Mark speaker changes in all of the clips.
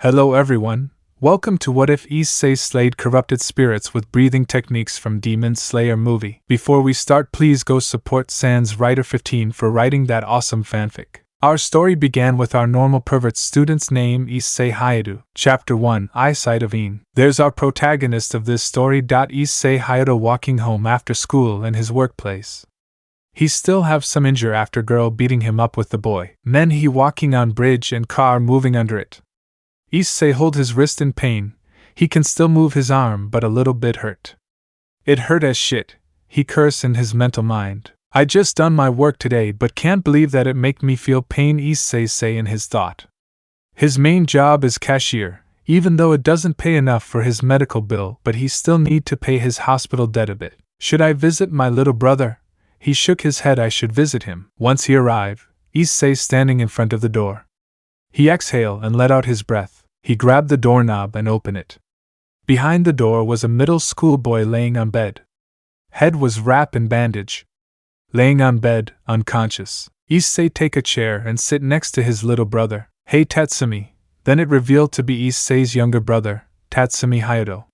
Speaker 1: Hello everyone, welcome to What If Issei slayed corrupted spirits with breathing techniques from Demon Slayer movie. Before we start, please go support Sans Writer 15 for writing that awesome fanfic. Our story began with our normal pervert student's name Issei Hyoudou. Chapter 1, Eyesight of Een. There's our protagonist of this story. Issei Hyoudou walking home after school and his workplace. He still have some injury after girl beating him up with the boy. Then he walking on bridge and car moving under it. Issei hold his wrist in pain. He can still move his arm but a little bit hurt. It hurt as shit, he curse in his mental mind. I just done my work today but can't believe that it make me feel pain, Issei say in his thought. His main job is cashier, even though it doesn't pay enough for his medical bill, but he still need to pay his hospital debt a bit. Should I visit my little brother? He shook his head. I should visit him. Once he arrived, Issei standing in front of the door. He exhaled and let out his breath. He grabbed the doorknob and opened it. Behind the door was a middle school boy laying on bed. Head was wrapped in bandage. Laying on bed, unconscious. Issei take a chair and sit next to his little brother. Hey Tatsumi. Then it revealed to be Issei's younger brother, Tatsumi Hyoudou.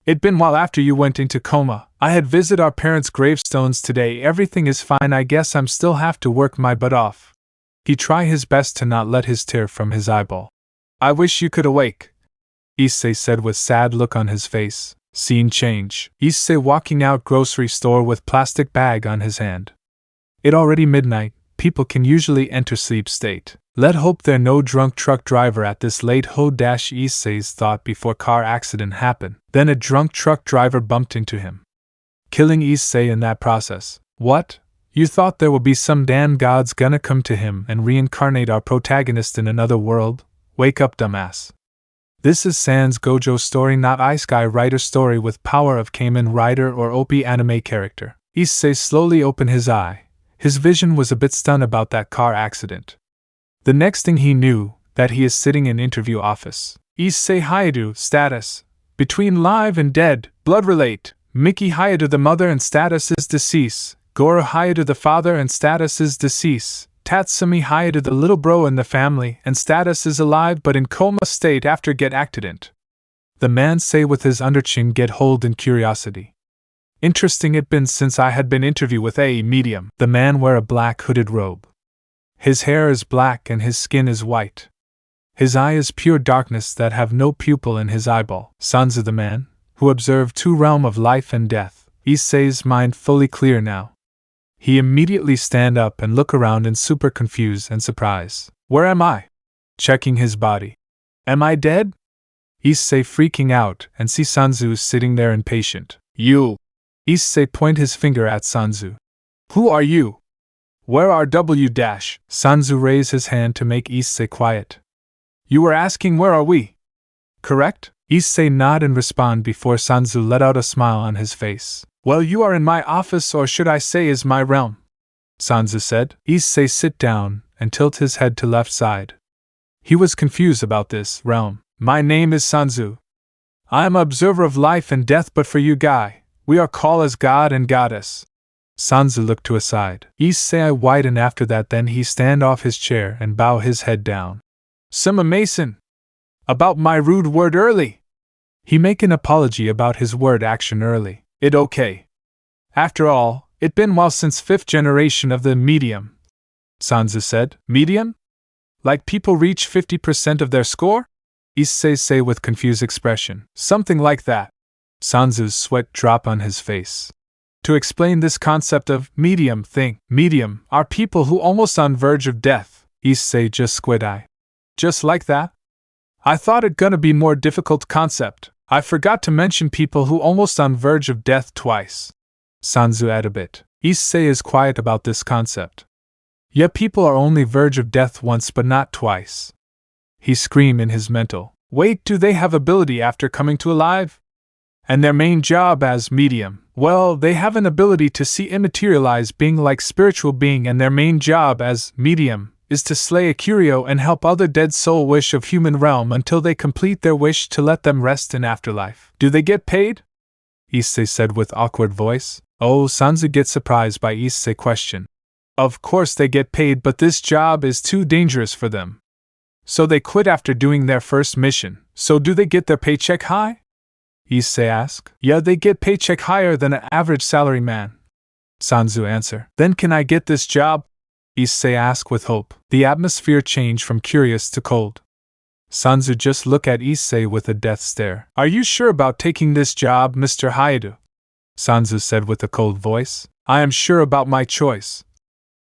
Speaker 1: It been while after you went into coma. I had visited our parents' gravestones today. Everything is fine. I guess I'm still have to work my butt off. He try his best to not let his tear from his eyeball. I wish you could awake, Issei said with sad look on his face. Scene change. Issei walking out grocery store with plastic bag on his hand. It already midnight, people can usually enter sleep state. Let hope there no drunk truck driver at this late ho dash Issei's thought before car accident happened. Then a drunk truck driver bumped into him, killing Issei in that process. What? You thought there would be some damn gods gonna come to him and reincarnate our protagonist in another world? Wake up, dumbass. This is Sans Gojo story, not Isekai writer story with power of Kamen Rider or OP anime character. Issei slowly opened his eye. His vision was a bit stunned about that car accident. The next thing he knew, that he is sitting in interview office. Issei Hyoudou, status. Between live and dead, blood relate. Miki Hyoudou the mother and status is deceased. Goro Hyoudou the father and status is deceased. Tatsumi Hyoudou the little bro in the family and status is alive but in coma state after get accident. The man say with his underchin get hold in curiosity. Interesting, it been since I had been interview with a medium. The man wear a black hooded robe. His hair is black and his skin is white. His eye is pure darkness that have no pupil in his eyeball. Sanzu the man, who observed two realm of life and death. Issei's mind fully clear now. He immediately stand up and look around in super confused and surprise. Where am I? Checking his body. Am I dead? Issei freaking out and see Sanzu sitting there impatient. You! Issei point his finger at Sanzu. Who are you? Where are W dash? Sanzu raise his hand to make Issei quiet. You were asking where are we? Correct? Issei nod and respond before Sanzu let out a smile on his face. Well, you are in my office, or should I say is my realm, Sanzu said. Issei sit down and tilt his head to left side. He was confused about this realm. My name is Sanzu. I am observer of life and death, but for you guy, we are called as god and goddess. Sanzu looked to a side. Issei widen after that, then he stand off his chair and bow his head down. Sima Mason! About my rude word early! He make an apology about his word action early. It okay. After all, it been while since 5th generation of the medium, Sanzu said. Medium? Like people reach 50% of their score? Issei say with confused expression. Something like that. Sanzu's sweat drop on his face. To explain this concept of medium thing, medium are people who almost on verge of death. Issei just squid eye. Just like that? I thought it gonna be more difficult concept. I forgot to mention people who almost on verge of death twice. Sanzu add a bit. Issei is quiet about this concept. Yeah, people are only verge of death once but not twice. He scream in his mental. Wait, do they have ability after coming to alive? And their main job as medium? Well, they have an ability to see immaterialized being like spiritual being, and their main job as medium is to slay a curio and help other dead soul wish of human realm until they complete their wish to let them rest in afterlife. Do they get paid? Issei said with awkward voice. Oh, Sanzu gets surprised by Issei's question. Of course they get paid, but this job is too dangerous for them. So they quit after doing their first mission. So do they get their paycheck high? Issei asked. Yeah, they get paycheck higher than an average salary man. Sanzu answered. Then can I get this job? Issei asked with hope. The atmosphere changed from curious to cold. Sanzu just looked at Issei with a death stare. Are you sure about taking this job, Mr. Hyoudou? Sanzu said with a cold voice. I am sure about my choice.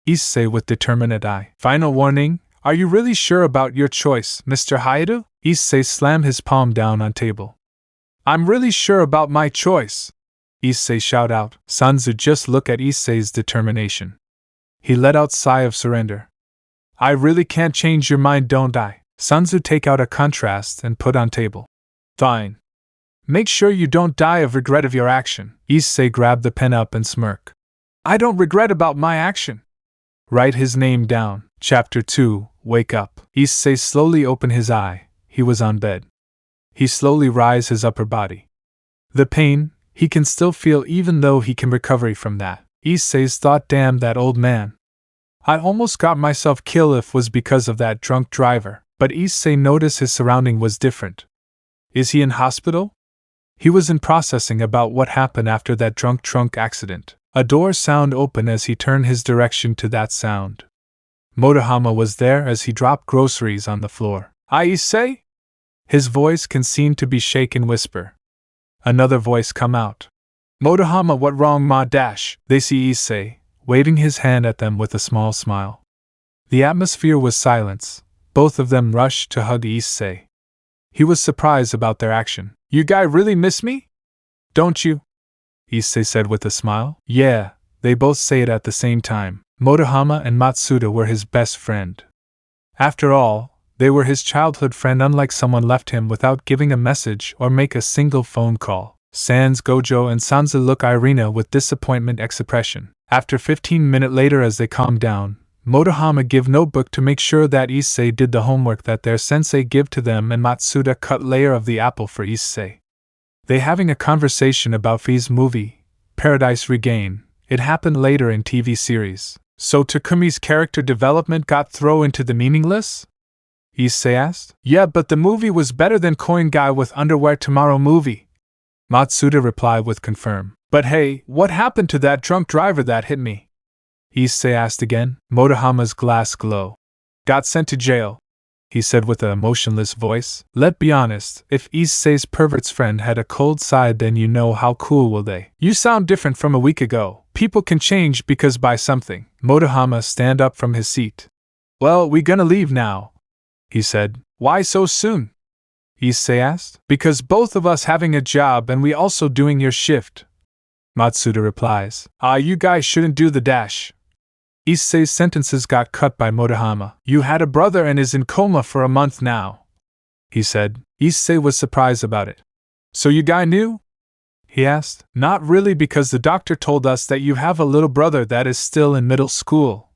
Speaker 1: Issei with determined eye. Final warning, are you really sure about your choice, Mr. Hyoudou? Issei slammed his palm down on table. I'm really sure about my choice, Issei shouted out. Sanzu just looked at Issei's determination. He let out a sigh of surrender. I really can't change your mind, don't I? Sanzu take out a contrast and put on table. Fine. Make sure you don't die of regret of your action. Issei grabbed the pen up and smirked. I don't regret about my action. Write his name down. Chapter 2, Wake Up. Issei slowly opened his eye. He was on bed. He slowly raised his upper body. The pain, he can still feel even though he can recover from that. Issei's thought, damn that old man. I almost got myself killed if it was because of that drunk driver, but Issei noticed his surrounding was different. Is he in hospital? He was in processing about what happened after that drunk trunk accident. A door sound opened as he turned his direction to that sound. Motohama was there as he dropped groceries on the floor. Issei? His voice can seem to be shaken whisper. Another voice come out. Motohama, what wrong ma dash? They see Issei, waving his hand at them with a small smile. The atmosphere was silence. Both of them rushed to hug Issei. He was surprised about their action. You guy really miss me? Don't you? Issei said with a smile. Yeah, they both say it at the same time. Motohama and Matsuda were his best friend. After all, they were his childhood friend, unlike someone left him without giving a message or make a single phone call. Sans, Gojo and Sanzu look Irina with disappointment expression. After 15 minutes later as they calmed down, Motohama give notebook to make sure that Issei did the homework that their sensei give to them, and Matsuda cut layer of the apple for Issei. They having a conversation about Fi's movie, Paradise Regain. It happened later in TV series. So Takumi's character development got thrown into the meaningless? Issei asked. Yeah, but the movie was better than Coin Guy with Underwear Tomorrow movie. Matsuda replied with confirm. But hey, what happened to that drunk driver that hit me? Issei asked again. Motohama's glass glow. Got sent to jail, he said with a emotionless voice. Let's be honest, if Issei's pervert's friend had a cold side, then you know how cool will they. You sound different from a week ago. People can change because by something. Motohama stand up from his seat. Well, we gonna leave now, he said. Why so soon? Issei asked. Because both of us having a job and we also doing your shift. Matsuda replies. You guys shouldn't do the dash. Issei's sentences got cut by Motohama. You had a brother and is in coma for a month now, he said. Issei was surprised about it. So you guy knew? He asked. Not really, because the doctor told us that you have a little brother that is still in middle school.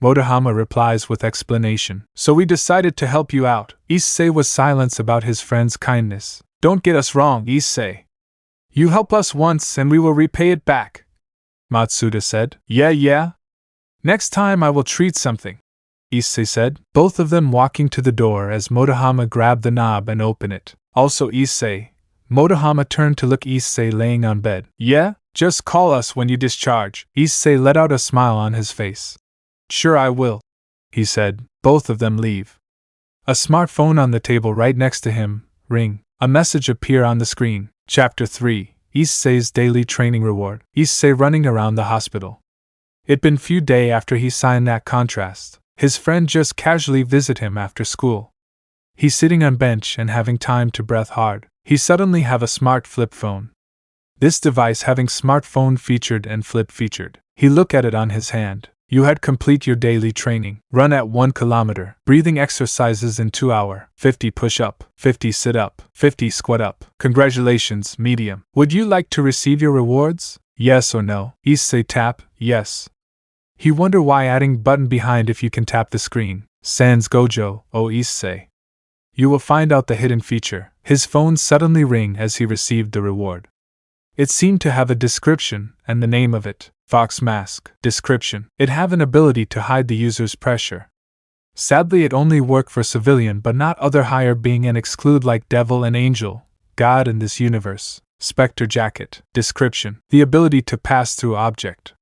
Speaker 1: Motohama replies with explanation. So we decided to help you out. Issei was silent about his friend's kindness. Don't get us wrong, Issei. You help us once and we will repay it back, Matsuda said. Yeah. Next time I will treat something, Issei said. Both of them walking to the door as Motohama grabbed the knob and opened it. Also Issei. Motohama turned to look Issei laying on bed. Yeah, just call us when you discharge. Issei let out a smile on his face. Sure I will, he said. Both of them leave. A smartphone on the table right next to him, ring. A message appear on the screen. Chapter 3, Issei's Daily Training Reward. Issei running around the hospital. It'd been few days after he signed that contract. His friend just casually visit him after school. He's sitting on bench and having time to breathe hard. He suddenly have a smart flip phone. This device having smartphone featured and flip featured. He look at it on his hand. You had complete your daily training. Run at 1 kilometer. Breathing exercises in 2 hours. 50 push-up. 50 sit-up. 50 squat-up. Congratulations, medium. Would you like to receive your rewards? Yes or no? Issei tap, yes. He wonder why adding button behind if you can tap the screen. Sans Gojo, Issei. You will find out the hidden feature. His phone suddenly ring as he received the reward. It seemed to have a description and the name of it. Fox Mask. Description. It have an ability to hide the user's pressure. Sadly, it only worked for civilian but not other higher being and exclude like devil and angel, God in this universe. Spectre jacket. Description: the ability to pass through object.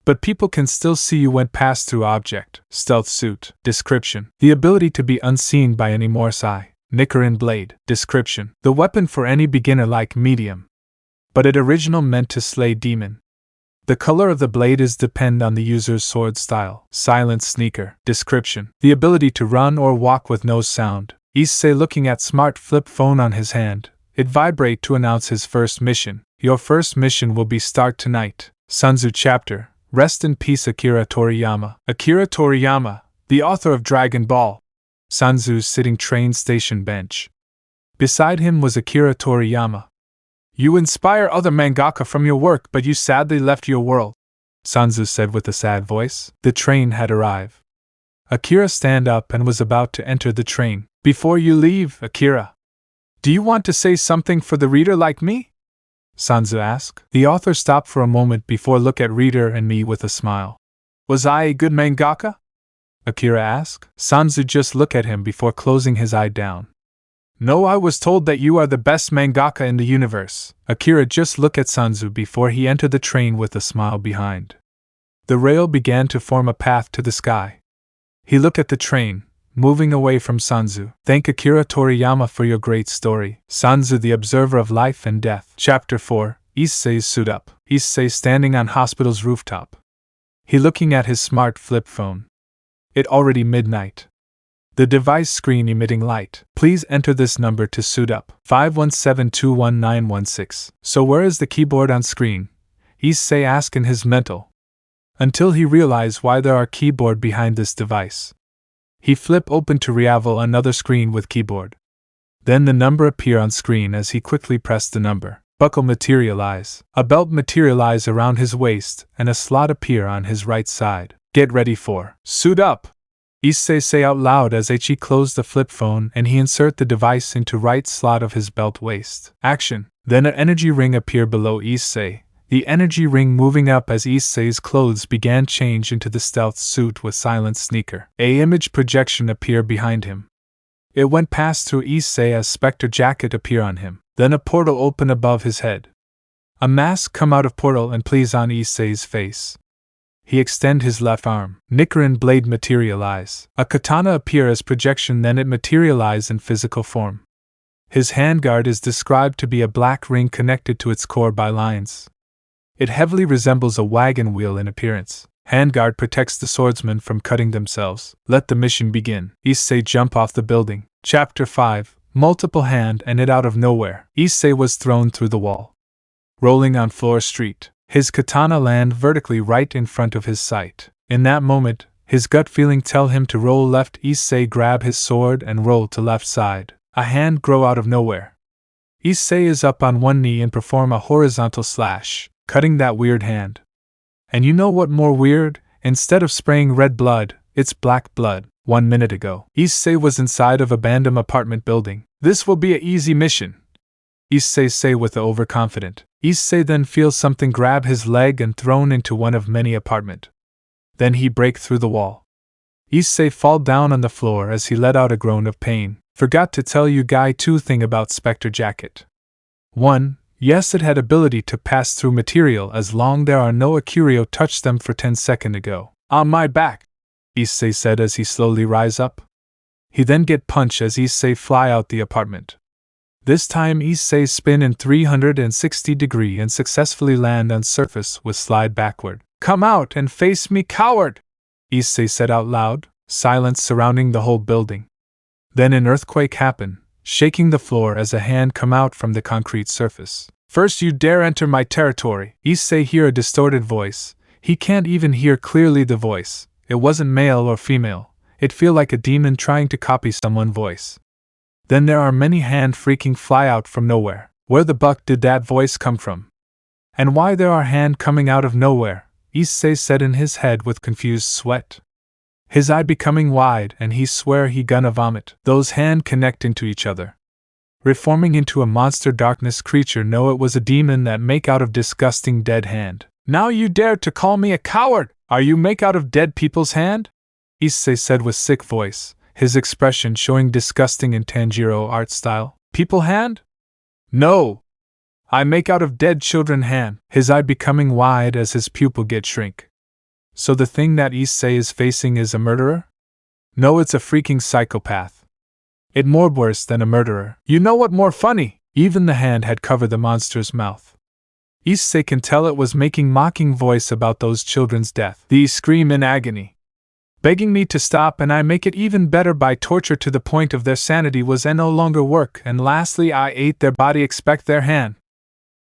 Speaker 1: But people can still see you when pass through object. Stealth suit. Description: the ability to be unseen by any morse eye. Knicker and blade. Description: the weapon for any beginner like medium. But it original meant to slay demon. The color of the blade is depend on the user's sword style. Silent sneaker. Description: the ability to run or walk with no sound. Issei looking at smart flip phone on his hand. It vibrate to announce his first mission. Your first mission will be start tonight. Sun Tzu chapter. Rest in peace Akira Toriyama. Akira Toriyama, the author of Dragon Ball. Sun Tzu's sitting train station bench. Beside him was Akira Toriyama. You inspire other mangaka from your work, but you sadly left your world, Sun Tzu said with a sad voice. The train had arrived. Akira stand up and was about to enter the train. Before you leave, Akira, do you want to say something for the reader like me? Sun Tzu asked. The author stopped for a moment before look at reader and me with a smile. Was I a good mangaka? Akira asked. Sun Tzu just looked at him before closing his eye down. No, I was told that you are the best mangaka in the universe. Akira just looked at Sun Tzu before he entered the train with a smile behind. The rail began to form a path to the sky. He looked at the train, moving away from Sun Tzu. Thank Akira Toriyama for your great story. Sun Tzu, the observer of life and death. Chapter 4. Issei's suit up. Issei standing on hospital's rooftop. He looking at his smart flip phone. It already midnight. The device screen emitting light. Please enter this number to suit up. 517211916. So where is the keyboard on screen? Issei asked in his mental. Until he realized why there are keyboard behind this device. He flip open to reveal another screen with keyboard. Then the number appear on screen as he quickly pressed the number. Buckle materialize. A belt materialize around his waist and a slot appear on his right side. Get ready for suit up. Issei say out loud as he closed the flip phone and he insert the device into right slot of his belt waist. Action. Then an energy ring appear below Issei. The energy ring moving up as Issei's clothes began change into the stealth suit with silent sneaker. A image projection appear behind him. It went past through Issei as specter jacket appear on him. Then a portal open above his head. A mask come out of portal and please on Issei's face. He extend his left arm. Knicker and blade materialize. A katana appear as projection, then it materialize in physical form. His handguard is described to be a black ring connected to its core by lines. It heavily resembles a wagon wheel in appearance. Handguard protects the swordsmen from cutting themselves. Let the mission begin. Issei jump off the building. Chapter 5. Multiple hand and it out of nowhere. Issei was thrown through the wall. Rolling on floor street. His katana land vertically right in front of his sight. In that moment, his gut feeling tell him to roll left. Issei grab his sword and roll to left side. A hand grow out of nowhere. Issei is up on one knee and perform a horizontal slash, cutting that weird hand. And you know what more weird? Instead of spraying red blood, it's black blood. 1 minute ago, Issei was inside of a abandoned apartment building. This will be a easy mission, Issei say with the overconfident. Issei then feels something grab his leg and thrown into one of many apartment. Then he break through the wall. Issei fall down on the floor as he let out a groan of pain. Forgot to tell you guy 2 thing about Spectre Jacket. 1. Yes, it had ability to pass through material as long there are no Akurio touched them for 10 seconds ago. On my back, Issei said as he slowly rise up. He then get punched as Issei fly out the apartment. This time Issei spin in 360 degree and successfully land on surface with slide backward. Come out and face me, coward! Issei said out loud, silence surrounding the whole building. Then an earthquake happened, shaking the floor as a hand come out from the concrete surface. First you dare enter my territory. Issei hear a distorted voice. He can't even hear clearly the voice. It wasn't male or female. It feel like a demon trying to copy someone's voice. Then there are many hand freaking fly out from nowhere. Where the buck did that voice come from? And why there are hand coming out of nowhere? Issei said in his head with confused sweat. His eye becoming wide and he swear he gonna vomit. Those hand connecting to each other. Reforming into a monster darkness creature. No, it was a demon that make out of disgusting dead hand. Now you dare to call me a coward? Are you make out of dead people's hand? Issei said with sick voice, his expression showing disgusting in Tanjiro art style. People hand? No! I make out of dead children hand, his eye becoming wide as his pupil get shrink. So the thing that Issei is facing is a murderer? No, it's a freaking psychopath. It more worse than a murderer. You know what more funny? Even the hand had covered the monster's mouth. Issei can tell it was making mocking voice about those children's death. These scream in agony, begging me to stop, and I make it even better by torture to the point of their sanity was and no longer work, and lastly I ate their body expect their hand.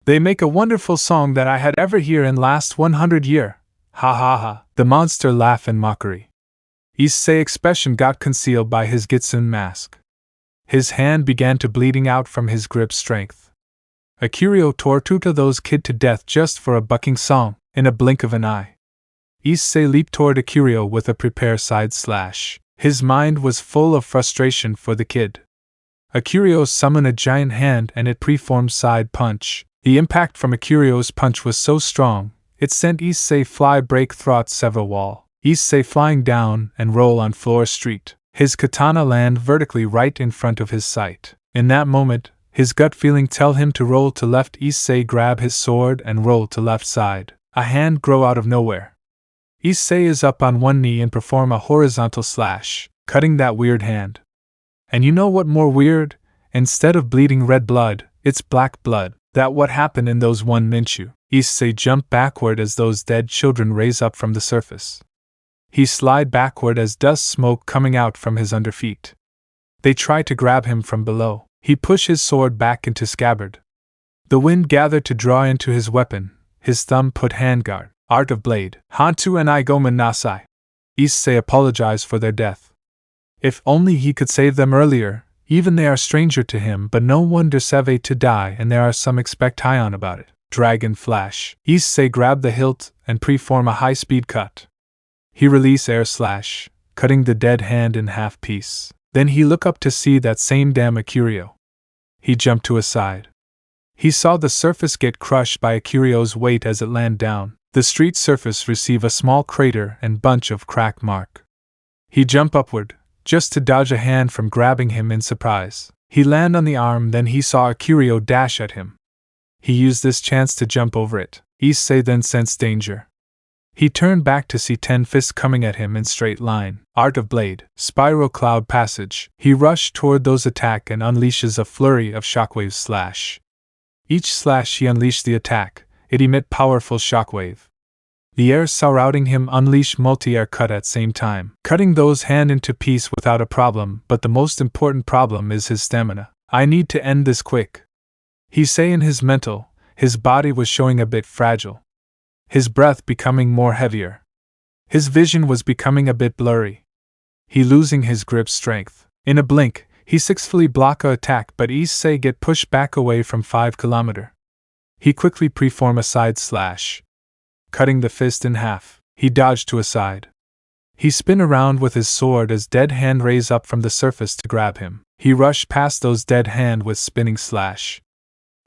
Speaker 1: They make a wonderful song that I had ever hear in last 100 year. Ha ha ha. The monster laugh in mockery. Issei expression got concealed by his Gitsune mask. His hand began to bleeding out from his grip strength. Akiryo tore two of those kid to death just for a bucking song, in a blink of an eye. Issei leaped toward Akiryo with a prepare side slash. His mind was full of frustration for the kid. Akiryo summoned a giant hand and it preformed side punch. The impact from Akiryo's punch was so strong, it sent Issei fly break throughout several wall. Issei flying down and roll on floor street. His katana land vertically right in front of his sight. In that moment, his gut feeling tell him to roll to left. Issei grab his sword and roll to left side. A hand grow out of nowhere. Issei is up on one knee and perform a horizontal slash, cutting that weird hand. And you know what more weird? Instead of bleeding red blood, it's black blood. That what happened in those one Minshu. Issei jumped backward as those dead children raise up from the surface. He slide backward as dust smoke coming out from his underfeet. They try to grab him from below. He push his sword back into scabbard. The wind gathered to draw into his weapon. His thumb put handguard. Art of blade. Hantu and I gomen nasai. Issei apologized for their death. If only he could save them earlier. Even they are stranger to him, but no one deserve to die, and there are some expect high on about it. Dragon flash. Issei grabbed the hilt and preform a high-speed cut. He release air slash, cutting the dead hand in half piece. Then he look up to see that same damn Akiryo. He jumped to a side. He saw the surface get crushed by Akiryo's weight as it land down. The street surface receive a small crater and bunch of crack mark. He jump upward, just to dodge a hand from grabbing him in surprise. He land on the arm, then he saw Akiryo dash at him. He used this chance to jump over it. Issei then sensed danger. He turned back to see 10 fists coming at him in straight line. Art of blade. Spiral cloud passage. He rushed toward those attack and unleashes a flurry of shockwaves slash. Each slash he unleashed the attack, it emit powerful shockwave. The air surrounding him unleash multi-air cut at same time, cutting those hand into piece without a problem, but the most important problem is his stamina. I need to end this quick. He say in his mental, his body was showing a bit fragile. His breath becoming more heavier. His vision was becoming a bit blurry. He losing his grip strength. In a blink, he successfully block a attack, but Issei get pushed back away from 5 km. He quickly preform a side slash. Cutting the fist in half, he dodged to a side. He spin around with his sword as dead hand raise up from the surface to grab him. He rushed past those dead hand with spinning slash.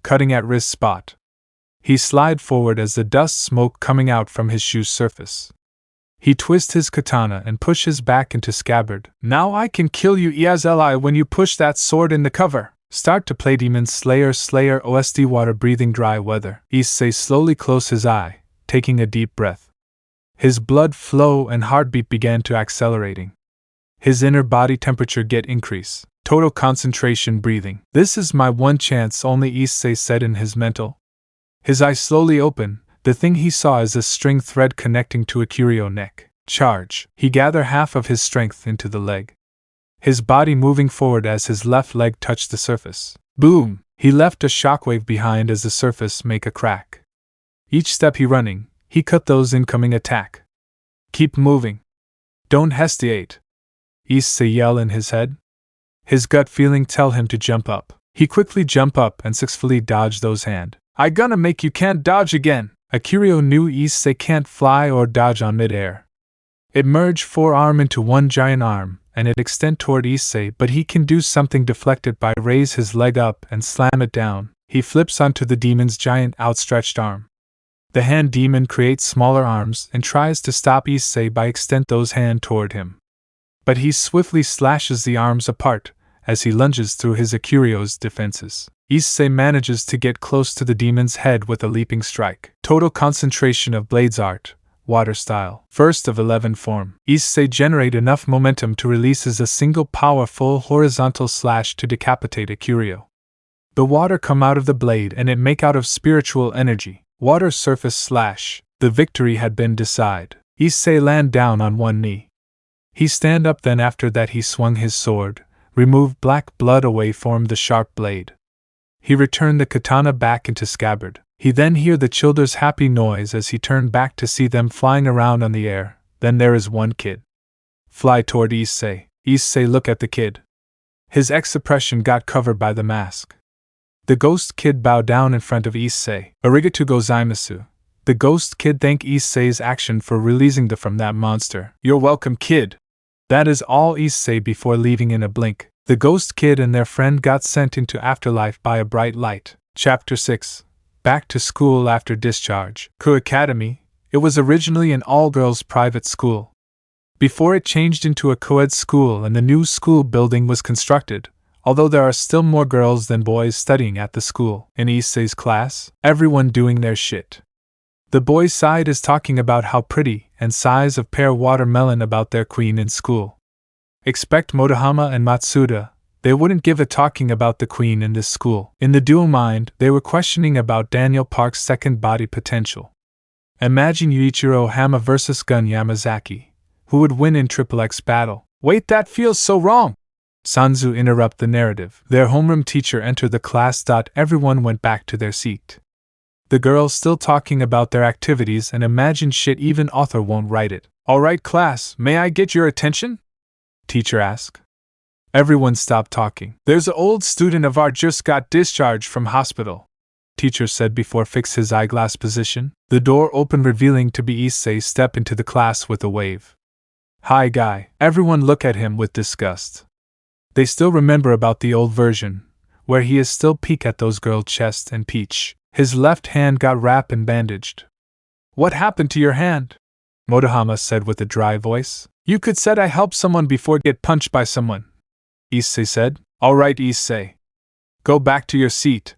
Speaker 1: Cutting at wrist spot. He slide forward as the dust smoke coming out from his shoe's surface. He twist his katana and push his back into scabbard. Now I can kill you Iazli when you push that sword in the cover. Start to play Demon Slayer OST water breathing dry weather. Issei slowly close his eye, taking a deep breath. His blood flow and heartbeat began to accelerating. His inner body temperature get increase. Total concentration breathing. This is my one chance, only Issei said in his mental. His eyes slowly open. The thing he saw is a string thread connecting to Akiryo neck. Charge. He gather half of his strength into the leg. His body moving forward as his left leg touched the surface. Boom! He left a shockwave behind as the surface make a crack. Each step he running, he cut those incoming attack. Keep moving. Don't hesitate. Issei yell in his head. His gut feeling tell him to jump up. He quickly jump up and successfully dodge those hand. I gonna make you can't dodge again. Akiryo knew Issei can't fly or dodge on mid-air. It merged forearm into one giant arm, and it extend toward Issei, but he can do something deflected by raise his leg up and slam it down. He flips onto the demon's giant outstretched arm. The hand demon creates smaller arms and tries to stop Issei by extend those hand toward him. but he swiftly slashes the arms apart as he lunges through his Akurio's defenses. Issei manages to get close to the demon's head with a leaping strike. Total concentration of Blade's art, water style. First of 11 form. Issei generate enough momentum to releases a single powerful horizontal slash to decapitate Akurio. The water come out of the blade and it make out of spiritual energy. Water surface slash. The victory had been decided. Issei land down on one knee. He stand up, then after that he swung his sword, removed black blood away, formed the sharp blade. He returned the katana back into scabbard. He then hear the children's happy noise as he turned back to see them flying around on the air. Then there is one kid. Fly toward Issei. Issei look at the kid. His expression got covered by the mask. The ghost kid bowed down in front of Issei. Arigatou gozaimasu. The ghost kid thanked Issei's action for releasing the from that monster. You're welcome, kid. That is all Issei before leaving in a blink. The ghost kid and their friend got sent into afterlife by a bright light. Chapter 6. Back to school after discharge. Ku Academy. It was originally an all-girls private school. Before it changed into a co-ed school and the new school building was constructed, although there are still more girls than boys studying at the school. In Issei's class, everyone doing their shit. The boys' side is talking about how pretty and size of pear watermelon about their queen in school. Expect Motohama and Matsuda, they wouldn't give a talking about the queen in this school. In the dual mind, they were questioning about Daniel Park's second body potential. Imagine Yuichiro Hama versus Gun Yamazaki. Who would win in Triple X battle? Wait, that feels so wrong! Sanzu interrupt the narrative. Their homeroom teacher entered the class. Everyone went back to their seat. The girls still talking about their activities and imagine shit even author won't write it. Alright class, may I get your attention? Teacher asked. Everyone stopped talking. There's an old student of ours just got discharged from hospital. Teacher said before fix his eyeglass position. The door opened revealing to be Issei step into the class with a wave. Hi guy. Everyone look at him with disgust. They still remember about the old version, where he is still peek at those girl chest and peach. His left hand got wrapped and bandaged. What happened to your hand? Motohama said with a dry voice. You could said I helped someone before get punched by someone. Issei said. Alright Issei. Go back to your seat.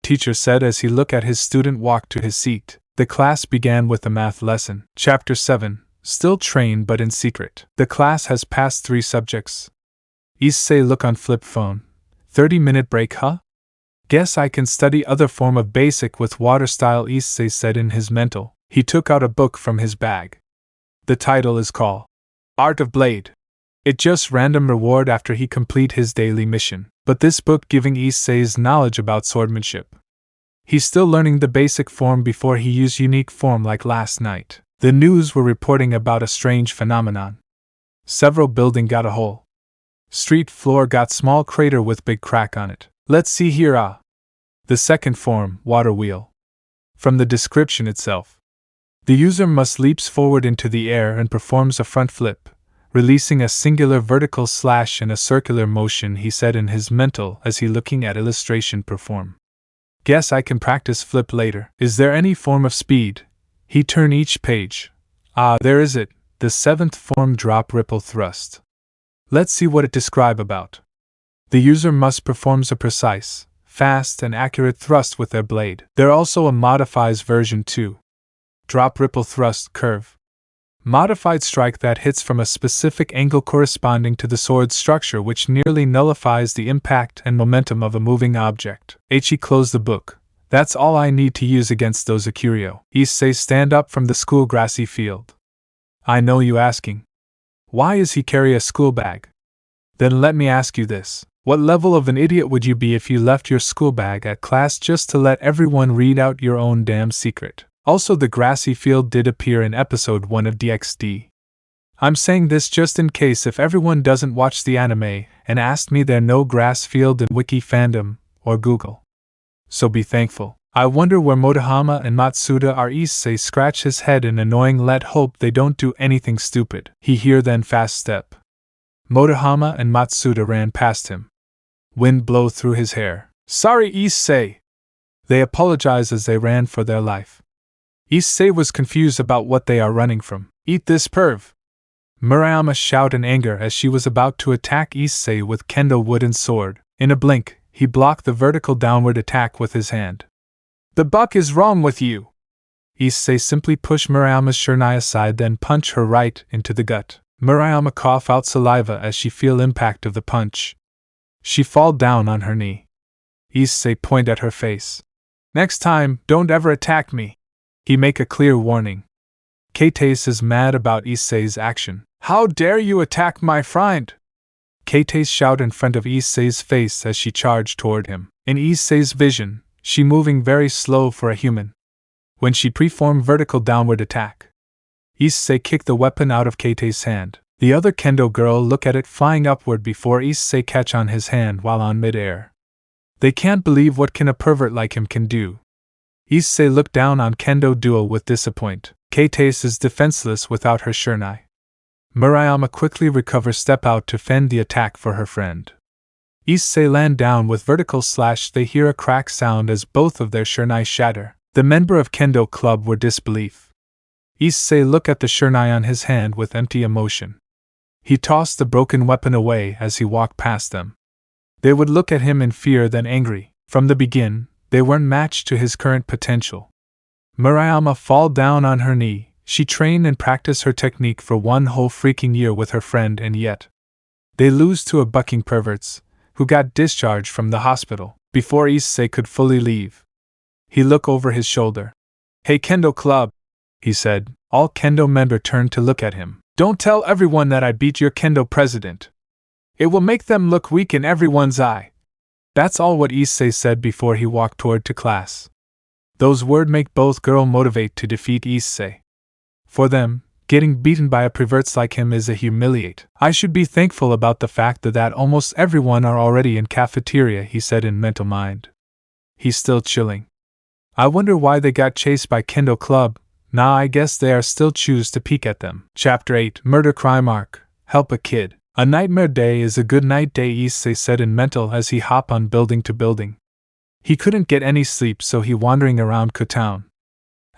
Speaker 1: Teacher said as he looked at his student walk to his seat. The class began with a math lesson. Chapter 7. Still trained but in secret. The class has passed 3 subjects. Issei look on flip phone. 30-minute break, huh? Guess I can study other form of basic with water style, Issei said in his mental. He took out a book from his bag. The title is called Art of Blade. It just random reward after he complete his daily mission. But this book giving Issei's knowledge about swordmanship. He's still learning the basic form before he use unique form like last night. The news were reporting about a strange phenomenon. Several building got a hole. Street floor got small crater with big crack on it. Let's see here. The second form, water wheel. From the description itself. The user must leaps forward into the air and performs a front flip, releasing a singular vertical slash and a circular motion, he said in his mental as he looking at illustration perform. Guess I can practice flip later. Is there any form of speed? He turned each page. There is it, the 7th form drop ripple thrust. Let's see what it describe about. The user must perform a precise, fast and accurate thrust with their blade. There also a modified version 2. Drop ripple thrust curve. Modified strike that hits from a specific angle corresponding to the sword's structure, which nearly nullifies the impact and momentum of a moving object. He closed the book. That's all I need to use against those Akurio. Issei stand up from the school grassy field. I know you asking. Why is he carry a school bag? Then let me ask you this. What level of an idiot would you be if you left your school bag at class just to let everyone read out your own damn secret? Also, the grassy field did appear in episode 1 of DxD. I'm saying this just in case if everyone doesn't watch the anime and asked me there's no grass field in Wiki fandom or Google. So be thankful. I wonder where Motohama and Matsuda are. Issei scratch his head in annoying let hope they don't do anything stupid. He hear then fast step. Motohama and Matsuda ran past him. Wind blow through his hair. Sorry Issei. They apologize as they ran for their life. Issei was confused about what they are running from. Eat this perv. Murayama shouted in anger as she was about to attack Issei with kendo wooden sword. In a blink, he blocked the vertical downward attack with his hand. The buck is wrong with you! Issei simply pushed Murayama's shurnai aside, then punched her right into the gut. Murayama coughed out saliva as she felt impact of the punch. She fall down on her knee. Issei pointed at her face. Next time, don't ever attack me. He make a clear warning. Keitase is mad about Issei's action. How dare you attack my friend? Keitase shouted in front of Issei's face as she charged toward him. In Issei's vision, she moving very slow for a human. When she preformed vertical downward attack, Issei kicked the weapon out of Keitase's hand. The other kendo girl looked at it flying upward before Issei catch on his hand while on mid-air. They can't believe what can a pervert like him can do. Issei looked down on kendo duo with disappointment. Keitase is defenseless without her shurnai. Murayama quickly recovers step out to fend the attack for her friend. Issei land down with vertical slash. They hear a crack sound as both of their shurnai shatter. The member of kendo club were disbelief. Issei looked at the shurnai on his hand with empty emotion. He tossed the broken weapon away as he walked past them. They would look at him in fear then angry. From the begin, they weren't matched to his current potential. Murayama fall down on her knee. She trained and practiced her technique for one whole freaking year with her friend, and yet they lose to a bucking perverts, who got discharged from the hospital before Issei could fully leave. He looked over his shoulder. Hey kendo club, he said. All kendo member turned to look at him. Don't tell everyone that I beat your kendo president. It will make them look weak in everyone's eye. That's all what Issei said before he walked toward to class. Those words make both girls motivate to defeat Issei. For them, getting beaten by a perverts like him is a humiliate. I should be thankful about the fact that almost everyone are already in cafeteria, he said in mental mind. He's still chilling. I wonder why they got chased by kendo club. Nah, I guess they are still choose to peek at them. Chapter 8 Murder Crime Arc. Help a kid. A nightmare day is a good night day, Issei said in mental as he hopped on building to building. He couldn't get any sleep, so he wandering around K-town.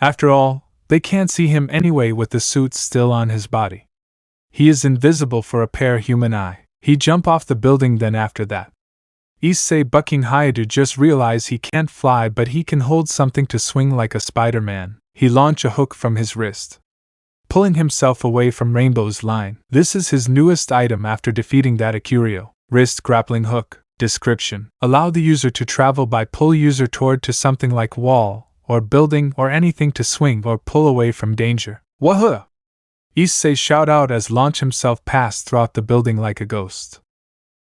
Speaker 1: After all, they can't see him anyway with the suit still on his body. He is invisible for a pair human eye. He jump off the building. Then after that, Issei bucking hyoudou just realized he can't fly, but he can hold something to swing like a Spider-Man. He launch a hook from his wrist, pulling himself away from Rainbow's line. This is his newest item after defeating that Akurio. Wrist grappling hook. Description: allow the user to travel by pull user toward to something like wall or building or anything to swing or pull away from danger. Wahoo! Issei shout out as launch himself past throughout the building like a ghost.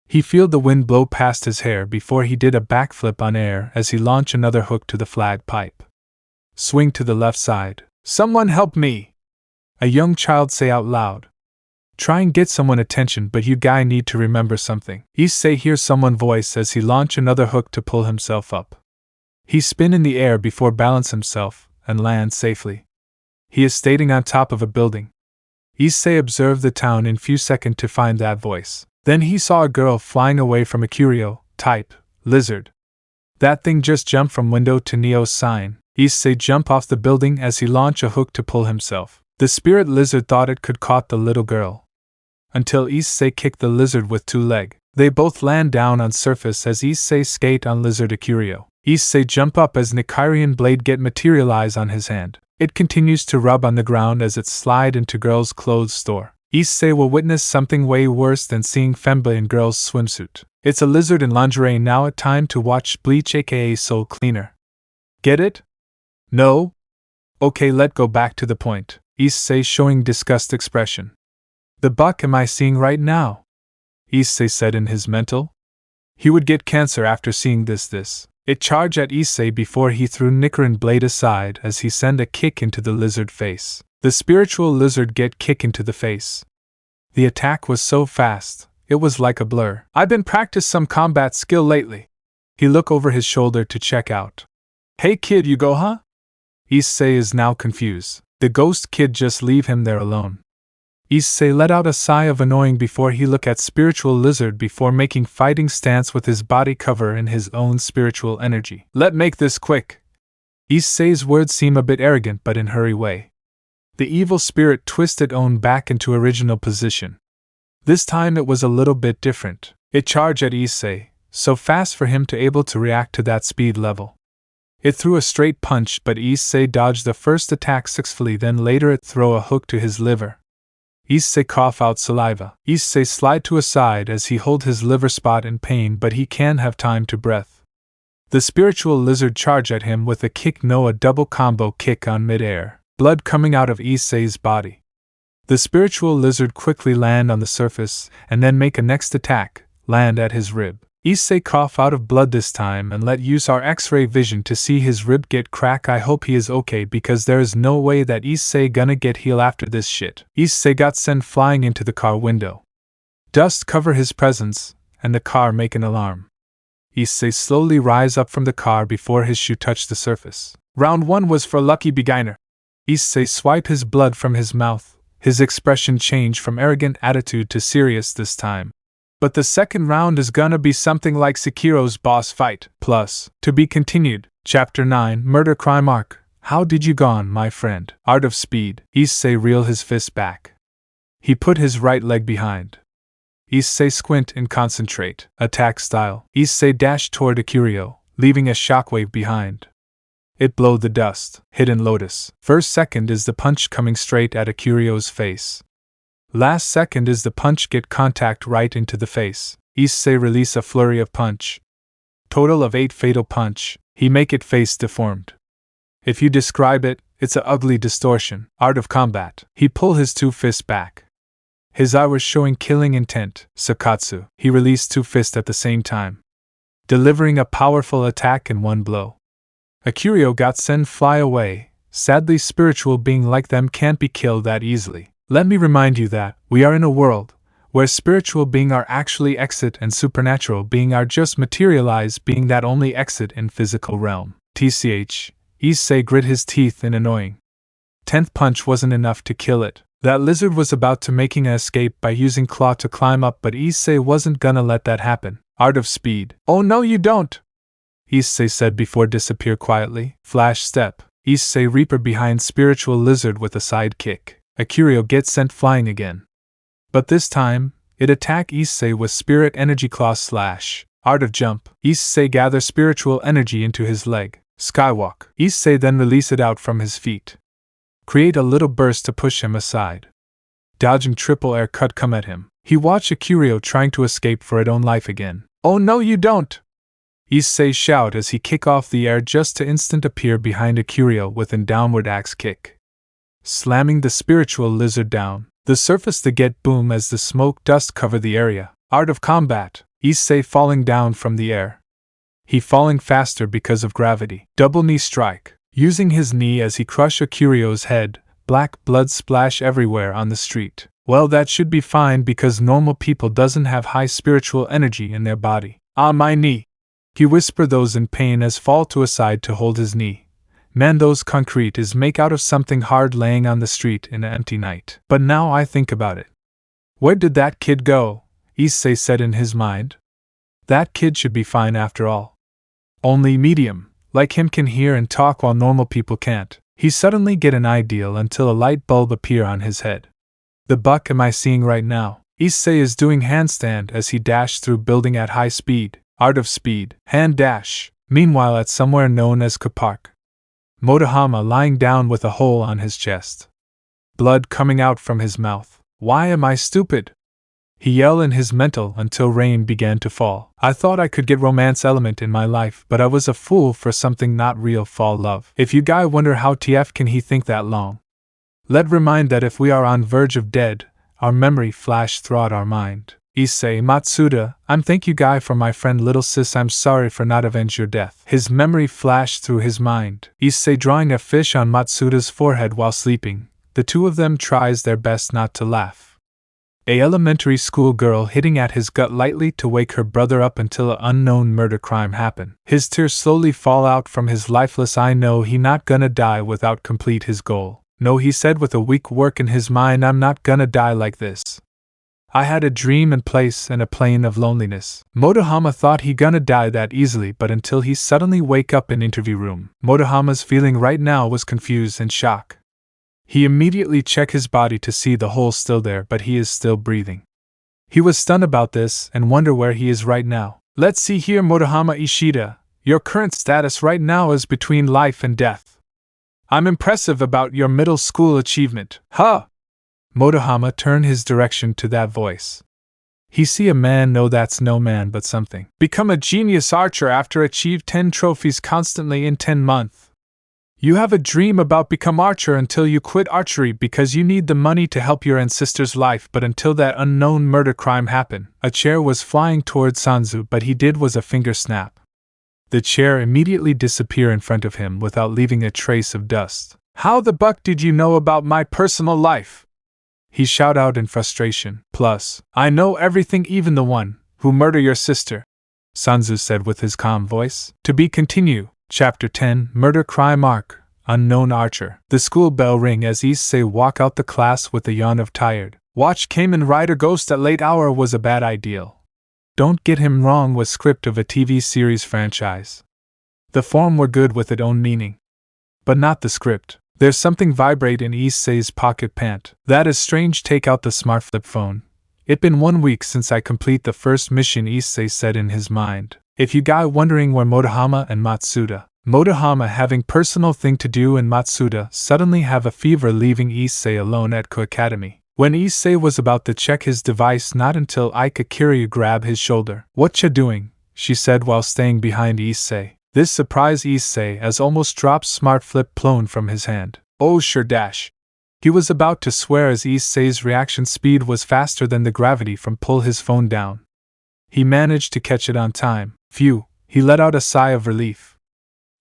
Speaker 1: He feel the wind blow past his hair before he did a backflip on air as he launched another hook to the flag pipe. Swing to the left side. Someone help me! A young child say out loud. Try and get someone attention, but you guy need to remember something. Issei hears someone voice as he launch another hook to pull himself up. He spin in the air before balance himself and land safely. He is standing on top of a building. Issei observed the town in few seconds to find that voice. Then he saw a girl flying away from a curio type lizard. That thing just jumped from window to Neo's sign. Issei jump off the building as he launched a hook to pull himself. The spirit lizard thought it could caught the little girl, until Issei kicked the lizard with two legs. They both land down on surface as Issei skate on lizard Akurio. Issei jump up as Nikarian blade get materialize on his hand. It continues to rub on the ground as it slide into girl's clothes store. Issei will witness something way worse than seeing femba in girl's swimsuit. It's a lizard in lingerie. Now at time to watch Bleach, aka Soul Cleaner. Get it? No? Okay, let go back to the point. Issei showing disgust expression. The buck am I seeing right now? Issei said in his mental. He would get cancer after seeing this. It charged at Issei before he threw Nicaran blade aside as he sent a kick into the lizard face. The spiritual lizard get kick into the face. The attack was so fast, it was like a blur. I've been practice some combat skill lately. He look over his shoulder to check out. Hey kid, you go huh? Issei is now confused. The ghost kid just leave him there alone. Issei let out a sigh of annoying before he look at spiritual lizard before making fighting stance with his body cover in his own spiritual energy. Let make this quick. Issei's words seem a bit arrogant but in hurry way. The evil spirit twisted own back into original position. This time it was a little bit different. It charged at Issei, so fast for him to able to react to that speed level. It threw a straight punch, but Issei dodged the first attack successfully, then later it threw a hook to his liver. Issei cough out saliva. Issei slide to a side as he hold his liver spot in pain, but he can't have time to breath. The spiritual lizard charge at him with a kick, no, a double combo kick on mid-air, blood coming out of Issei's body. The spiritual lizard quickly land on the surface and then make a next attack, land at his rib. Issei cough out of blood this time and let use our X-ray vision to see his rib get crack. I hope he is okay because there is no way that Issei gonna get heal after this shit. Issei got sent flying into the car window. Dust cover his presence and the car make an alarm. Issei slowly rise up from the car before his shoe touched the surface. Round 1 was for lucky beginner. Issei swipe his blood from his mouth. His expression changed from arrogant attitude to serious this time. But the second round is gonna be something like Sekiro's boss fight. Plus, to be continued. Chapter 9, Murder Crime Arc. How did you gone, my friend? Art of Speed. Issei reel his fist back. He put his right leg behind. Issei squint and concentrate. Attack style. Issei dash toward Akurio, leaving a shockwave behind. It blow the dust. Hidden Lotus. First second is the punch coming straight at Akurio's face. Last second is the punch get contact right into the face. Issei release a flurry of punch. Total of 8 fatal punch. He make it face deformed. If you describe it, it's a ugly distortion. Art of Combat. He pull his 2 fists back. His eye was showing killing intent. Sakatsu. He released 2 fists at the same time, delivering a powerful attack in one blow. Akurio got sent fly away. Sadly, spiritual being like them can't be killed that easily. Let me remind you that we are in a world where spiritual being are actually exit and supernatural being are just materialized being that only exit in physical realm. TCH. Issei grit his teeth in annoying. 10th punch wasn't enough to kill it. That lizard was about to making an escape by using claw to climb up, but Issei wasn't gonna let that happen. Art of Speed. Oh no you don't! Issei said before disappear quietly. Flash step. Issei reaper behind spiritual lizard with a side kick. Akurio gets sent flying again. But this time, it attack Issei with spirit energy claw slash. Art of Jump. Issei gather spiritual energy into his leg. Skywalk. Issei then release it out from his feet. Create a little burst to push him aside. Dodging triple air cut come at him. He watched Akurio trying to escape for its own life again. Oh no you don't! Issei shout as he kick off the air just to instant appear behind Akurio with an downward axe kick, slamming the spiritual lizard down. The surface to get boom as the smoke dust cover the area. Art of Combat. Issei falling down from the air. He falling faster because of gravity. Double knee strike. Using his knee as he crush Akurio's head, black blood splash everywhere on the street. Well, that should be fine because normal people doesn't have high spiritual energy in their body. On my knee. He whisper those in pain as fall to a side to hold his knee. Man, those concrete is make out of something hard laying on the street in an empty night. But now I think about it. Where did that kid go? Issei said in his mind. That kid should be fine after all. Only medium, like him, can hear and talk while normal people can't. He suddenly get an ideal until a light bulb appear on his head. The buck am I seeing right now? Issei is doing handstand as he dashed through building at high speed. Art of Speed. Hand dash. Meanwhile at somewhere known as Kapark. Motohama lying down with a hole on his chest. Blood coming out from his mouth. Why am I stupid? He yelled in his mental until rain began to fall. I thought I could get romance element in my life, but I was a fool for something not real. Fall love. If you guy wonder how TF can he think that long? Let remind that if we are on verge of dead, our memory flash throughout our mind. Issei Matsuda, I'm thank you guy for my friend little sis, I'm sorry for not avenge your death. His memory flashed through his mind. Issei drawing a fish on Matsuda's forehead while sleeping. The two of them tries their best not to laugh. A elementary school girl hitting at his gut lightly to wake her brother up until an unknown murder crime happen. His tears slowly fall out from his lifeless eye. No, he not gonna die without complete his goal. No, he said with a weak work in his mind, I'm not gonna die like this. I had a dream and place and a plane of loneliness. Motohama thought he gonna die that easily, but until he suddenly wake up in interview room. Motohama's feeling right now was confused and shock. He immediately checked his body to see the hole still there, but he is still breathing. He was stunned about this and wondered where he is right now. Let's see here, Motohama Ishida. Your current status right now is between life and death. I'm impressive about your middle school achievement. Huh? Motohama turned his direction to that voice. He see a man, no, that's no man but something. Become a genius archer after achieve 10 trophies constantly in 10 months. You have a dream about become archer until you quit archery because you need the money to help your ancestor's life, but until that unknown murder crime happened. A chair was flying towards Sanzu, but he did was a finger snap. The chair immediately disappeared in front of him without leaving a trace of dust. How the buck did you know about my personal life? He shouted out in frustration. Plus, I know everything, even the one who murdered your sister, Sanzu said with his calm voice. To be continued. Chapter 10, Murder Crime Arc, Unknown Archer. The school bell rang as Issei walked out the class with a yawn of tired. Watch Kamen Rider Ghost at late hour was a bad idea. Don't get him wrong, was script of a TV series franchise. The form were good with its own meaning. But not the script. There's something vibrate in Issei's pocket pant. That is strange. Take out the smart flip phone. It been 1 week since I complete the first mission, Issei said in his mind. If you guy wondering where Motohama and Motohama having personal thing to do and Matsuda suddenly have a fever, leaving Issei alone at Ko Academy. When Issei was about to check his device, not until Ika Kiryu grabbed his shoulder. What ya doing? She said while staying behind Issei. This surprised Issei as almost dropped smart flip phone from his hand. Oh sure dash. He was about to swear as Issei's reaction speed was faster than the gravity from pull his phone down. He managed to catch it on time. Phew, he let out a sigh of relief.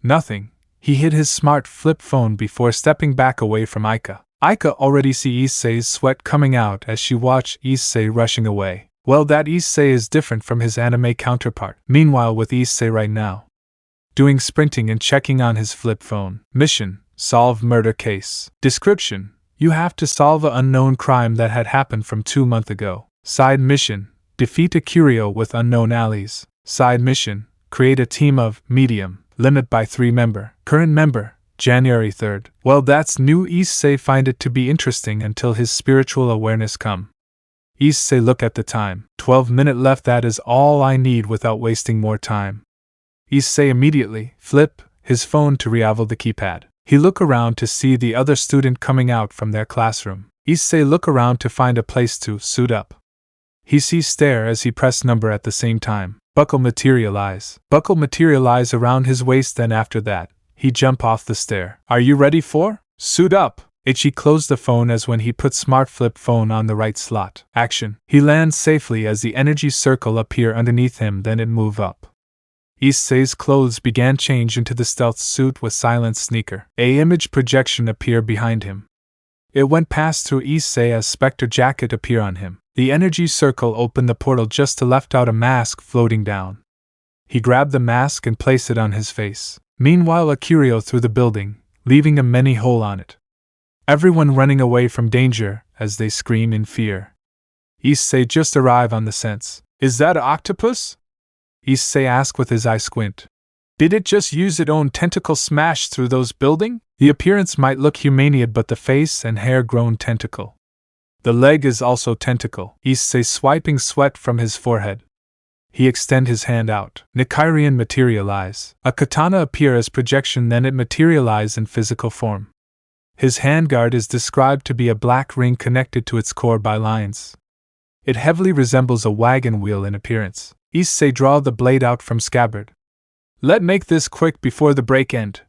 Speaker 1: Nothing. He hid his smart flip phone before stepping back away from Ika. Ika already see Issei's sweat coming out as she watched Issei rushing away. Well, that Issei is different from his anime counterpart. Meanwhile, with Issei right now doing sprinting and checking on his flip phone. Mission: solve murder case. Description: you have to solve an unknown crime that had happened from 2 months ago. Side mission: defeat a curio with unknown allies. Side mission: create a team of medium, limit by 3 member. Current member: January 3rd. Well, that's new. Issei find it to be interesting until his spiritual awareness come. Issei look at the time. 12 minutes left. That is all I need without wasting more time. Issei immediately flip his phone to reveal the keypad. He look around to see the other student coming out from their classroom. Issei look around to find a place to suit up. He sees stare as he press number at the same time. Buckle materialize around his waist. Then after that, he jump off the stair. Are you ready for suit up? Ichi closed the phone as when he put smart flip phone on the right slot. Action. He lands safely as the energy circle appear underneath him, then it move up. Issei's clothes began change into the stealth suit with silent sneaker. A image projection appeared behind him. It went past through Issei as Spectre jacket appear on him. The energy circle opened the portal just to left out a mask floating down. He grabbed the mask and placed it on his face. Meanwhile, a curio through the building, leaving a many hole on it. Everyone running away from danger as they scream in fear. Issei just arrived on the sense. Is that a octopus? Issei asked with his eye squint. Did it just use its own tentacle smash through those building? The appearance might look humanoid, but the face and hair grown tentacle. The leg is also tentacle. Issei swiping sweat from his forehead. He extend his hand out. Nikairean materialize. A katana appear as projection, then it materialize in physical form. His handguard is described to be a black ring connected to its core by lines. It heavily resembles a wagon wheel in appearance. Issei draw the blade out from scabbard. Let make this quick before the break end,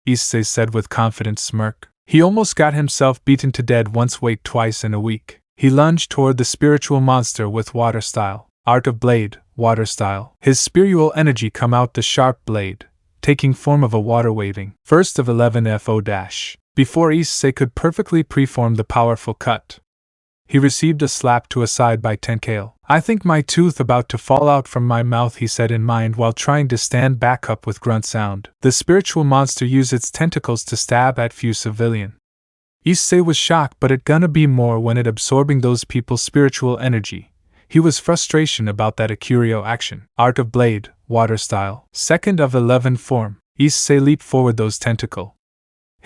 Speaker 1: Issei said with confident smirk. He almost got himself beaten to death once, wait twice in a week. He lunged toward the spiritual monster with water style. Art of blade, water style. His spiritual energy come out the sharp blade, taking form of a water waving. First of 11 FO dash. Before Issei could perfectly preform the powerful cut, he received a slap to a side by Tenkale. I think my tooth about to fall out from my mouth, he said in mind while trying to stand back up with grunt sound. The spiritual monster used its tentacles to stab at few civilian. Issei was shocked, but it gonna be more when it absorbing those people's spiritual energy. He was frustration about that Akurio action. Art of blade, water style. Second of 11 form. Issei leaped forward those tentacle.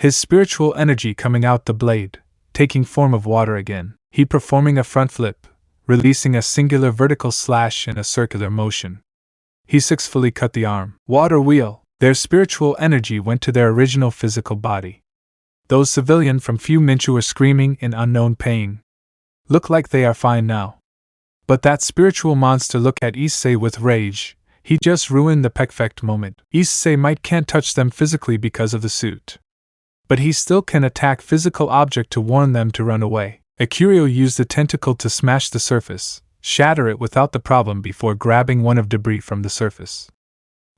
Speaker 1: his spiritual energy coming out the blade, taking form of water again. He performing a front flip, releasing a singular vertical slash in a circular motion. He successfully cut the arm. Water wheel. Their spiritual energy went to their original physical body. Those civilians from Fu Manchu were screaming in unknown pain. Look like they are fine now. But that spiritual monster looked at Issei with rage. He just ruined the perfect moment. Issei might can't touch them physically because of the suit, but he still can attack physical object to warn them to run away. Akurio used the tentacle to smash the surface, shatter it without the problem before grabbing one of debris from the surface.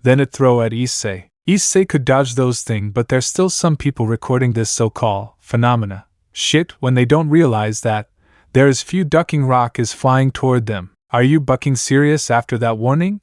Speaker 1: Then it throw at Issei. Issei could dodge those things, but there's still some people recording this so-called phenomena shit when they don't realize that there is few ducking rock is flying toward them. Are you bucking serious after that warning?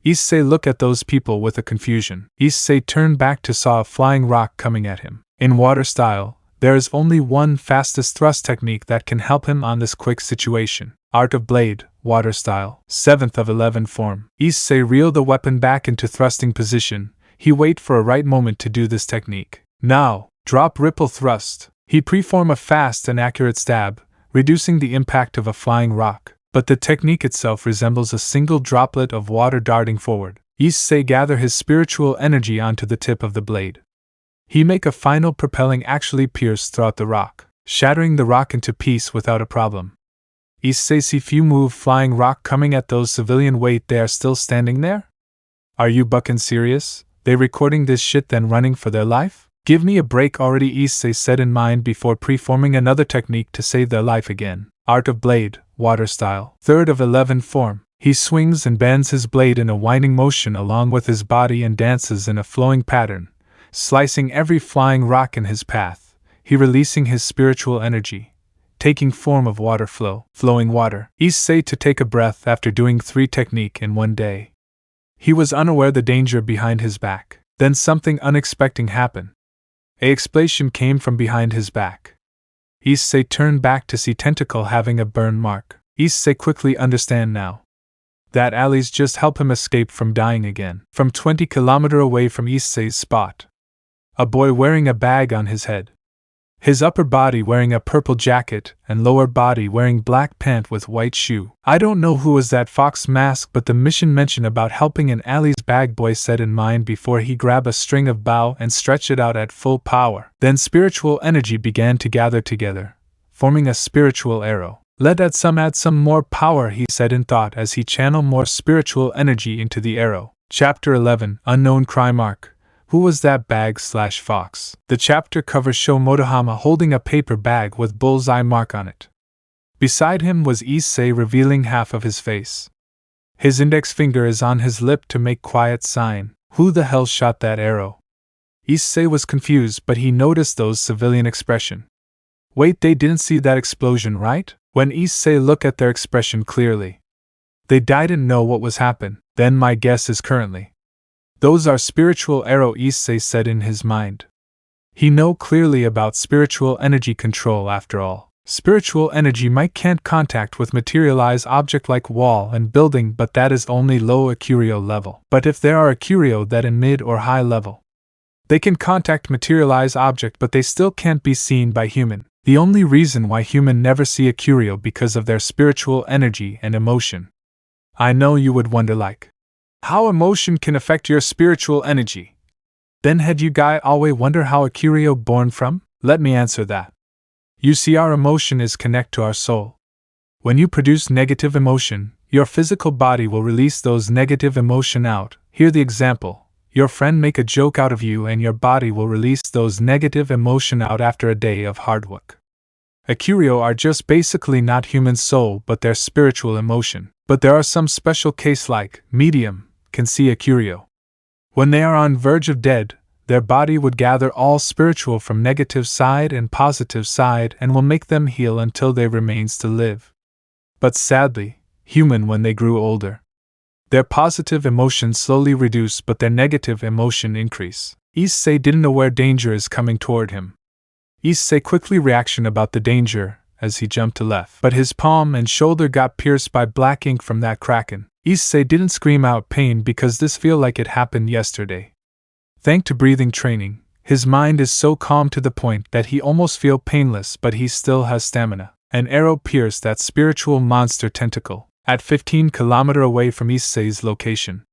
Speaker 1: Issei looked at those people with a confusion. Issei turned back to saw a flying rock coming at him. In water style, there is only one fastest thrust technique that can help him on this quick situation. Art of Blade, water style, 7th of 11 form. Issei reeled the weapon back into thrusting position. He wait for a right moment to do this technique. Now, drop ripple thrust. He preform a fast and accurate stab, reducing the impact of a flying rock, but the technique itself resembles a single droplet of water darting forward. Issei gather his spiritual energy onto the tip of the blade. He make a final propelling actually pierce throughout the rock, shattering the rock into piece without a problem. Issei see few move flying rock coming at those civilian. Wait, they are still standing there? Are you bucking serious? They recording this shit then running for their life? Give me a break already, Issei said in mind before preforming another technique to save their life again. Art of Blade, water style, 3rd of 11 form. He swings and bends his blade in a winding motion along with his body and dances in a flowing pattern, slicing every flying rock in his path. He releasing his spiritual energy, taking form of water flow, flowing water. Issei to take a breath after doing 3 technique in one day. He was unaware the danger behind his back. Then something unexpected happened. A explosion came from behind his back. Issei turned back to see tentacle having a burn mark. Issei quickly understand now that alleys just help him escape from dying again. From 20 kilometers away from Issei's spot, a boy wearing a bag on his head. His upper body wearing a purple jacket and lower body wearing black pant with white shoe. I don't know who was that fox mask, but the mission mentioned about helping an Ali's bag boy said in mind before he grabbed a string of bow and stretched it out at full power. Then spiritual energy began to gather together, forming a spiritual arrow. Let add some more power, he said in thought as he channeled more spiritual energy into the arrow. Chapter 11, Unknown Cry Mark. Who was that bag/fox? The chapter cover show Motohama holding a paper bag with bullseye mark on it. Beside him was Issei revealing half of his face. His index finger is on his lip to make quiet sign. Who the hell shot that arrow? Issei was confused, but he noticed those civilian expression. Wait, they didn't see that explosion, right? When Issei looked at their expression clearly, they didn't know what was happened. Then my guess is currently those are spiritual arrow, Issei said in his mind. He know clearly about spiritual energy control after all. Spiritual energy might can't contact with materialized object like wall and building, but that is only low Akurio level. But if there are Akurio that in mid or high level, they can contact materialized object, but they still can't be seen by human. The only reason why human never see Akurio because of their spiritual energy and emotion. I know you would wonder like, how emotion can affect your spiritual energy? Then had you guy always wonder how Akurio born from? Let me answer that. You see, our emotion is connect to our soul. When you produce negative emotion, your physical body will release those negative emotion out. Hear the example. Your friend make a joke out of you and your body will release those negative emotion out after a day of hard work. Akurio are just basically not human soul but their spiritual emotion. But there are some special case like medium can see Akurio. When they are on verge of dead, their body would gather all spiritual from negative side and positive side and will make them heal until they remains to live. But sadly, human when they grew older, their positive emotion slowly reduce but their negative emotion increase. Issei didn't know where danger is coming toward him. Issei quickly reaction about the danger as he jumped to left, but his palm and shoulder got pierced by black ink from that kraken. Issei didn't scream out pain because this feel like it happened yesterday. Thanks to breathing training, His mind is so calm to the point that he almost feels painless, but he still has stamina. An arrow pierced that spiritual monster tentacle, at 15 km away from Issei's location.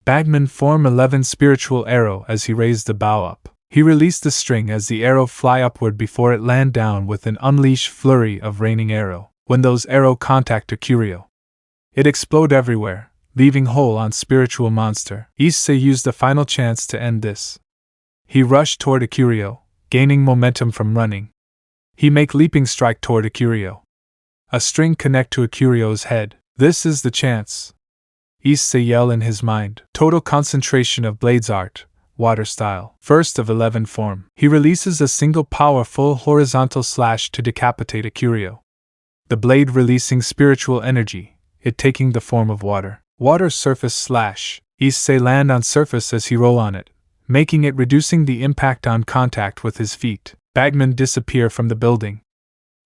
Speaker 1: Bagman form 11 spiritual arrow as he raised the bow up. He released the string as the arrow fly upward before it land down with an unleashed flurry of raining arrow. When those arrow contact a curio, it explode everywhere, leaving hole on spiritual monster. Issei used the final chance to end this. He rushed toward a curio, gaining momentum from running. He make leaping strike toward a curio. A string connect to a curio's head. This is the chance. Issei yell in his mind. Total concentration of Blade's art, water style. First of 11 form. He releases a single powerful horizontal slash to decapitate a curio. The blade releasing spiritual energy, it taking the form of water. Water surface slash. Issei land on surface as he roll on it, making it reducing the impact on contact with his feet. Bagman disappear from the building.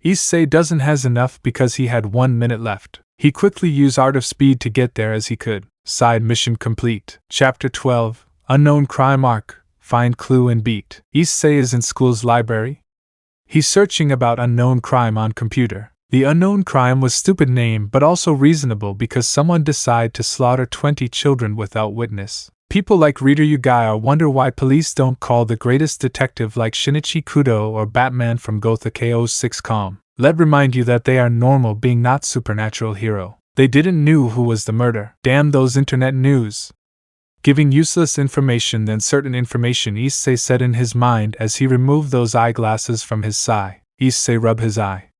Speaker 1: Issei doesn't has enough because he had 1 minute left. He quickly used Art of Speed to get there as he could. Side mission complete. Chapter 12, Unknown Crime Arc, Find Clue and Beat. Issei is in school's library. He's searching about unknown crime on computer. The unknown crime was stupid name but also reasonable because someone decided to slaughter 20 children without witness. People like Reader Yugaya wonder why police don't call the greatest detective like Shinichi Kudo or Batman from Gotha KO6 Calm. Let remind you that they are normal being, not supernatural hero. They didn't knew who was the murder. Damn those internet news. Giving useless information than certain information, Issei said in his mind as he removed those eyeglasses from his eye. Issei rub his eye.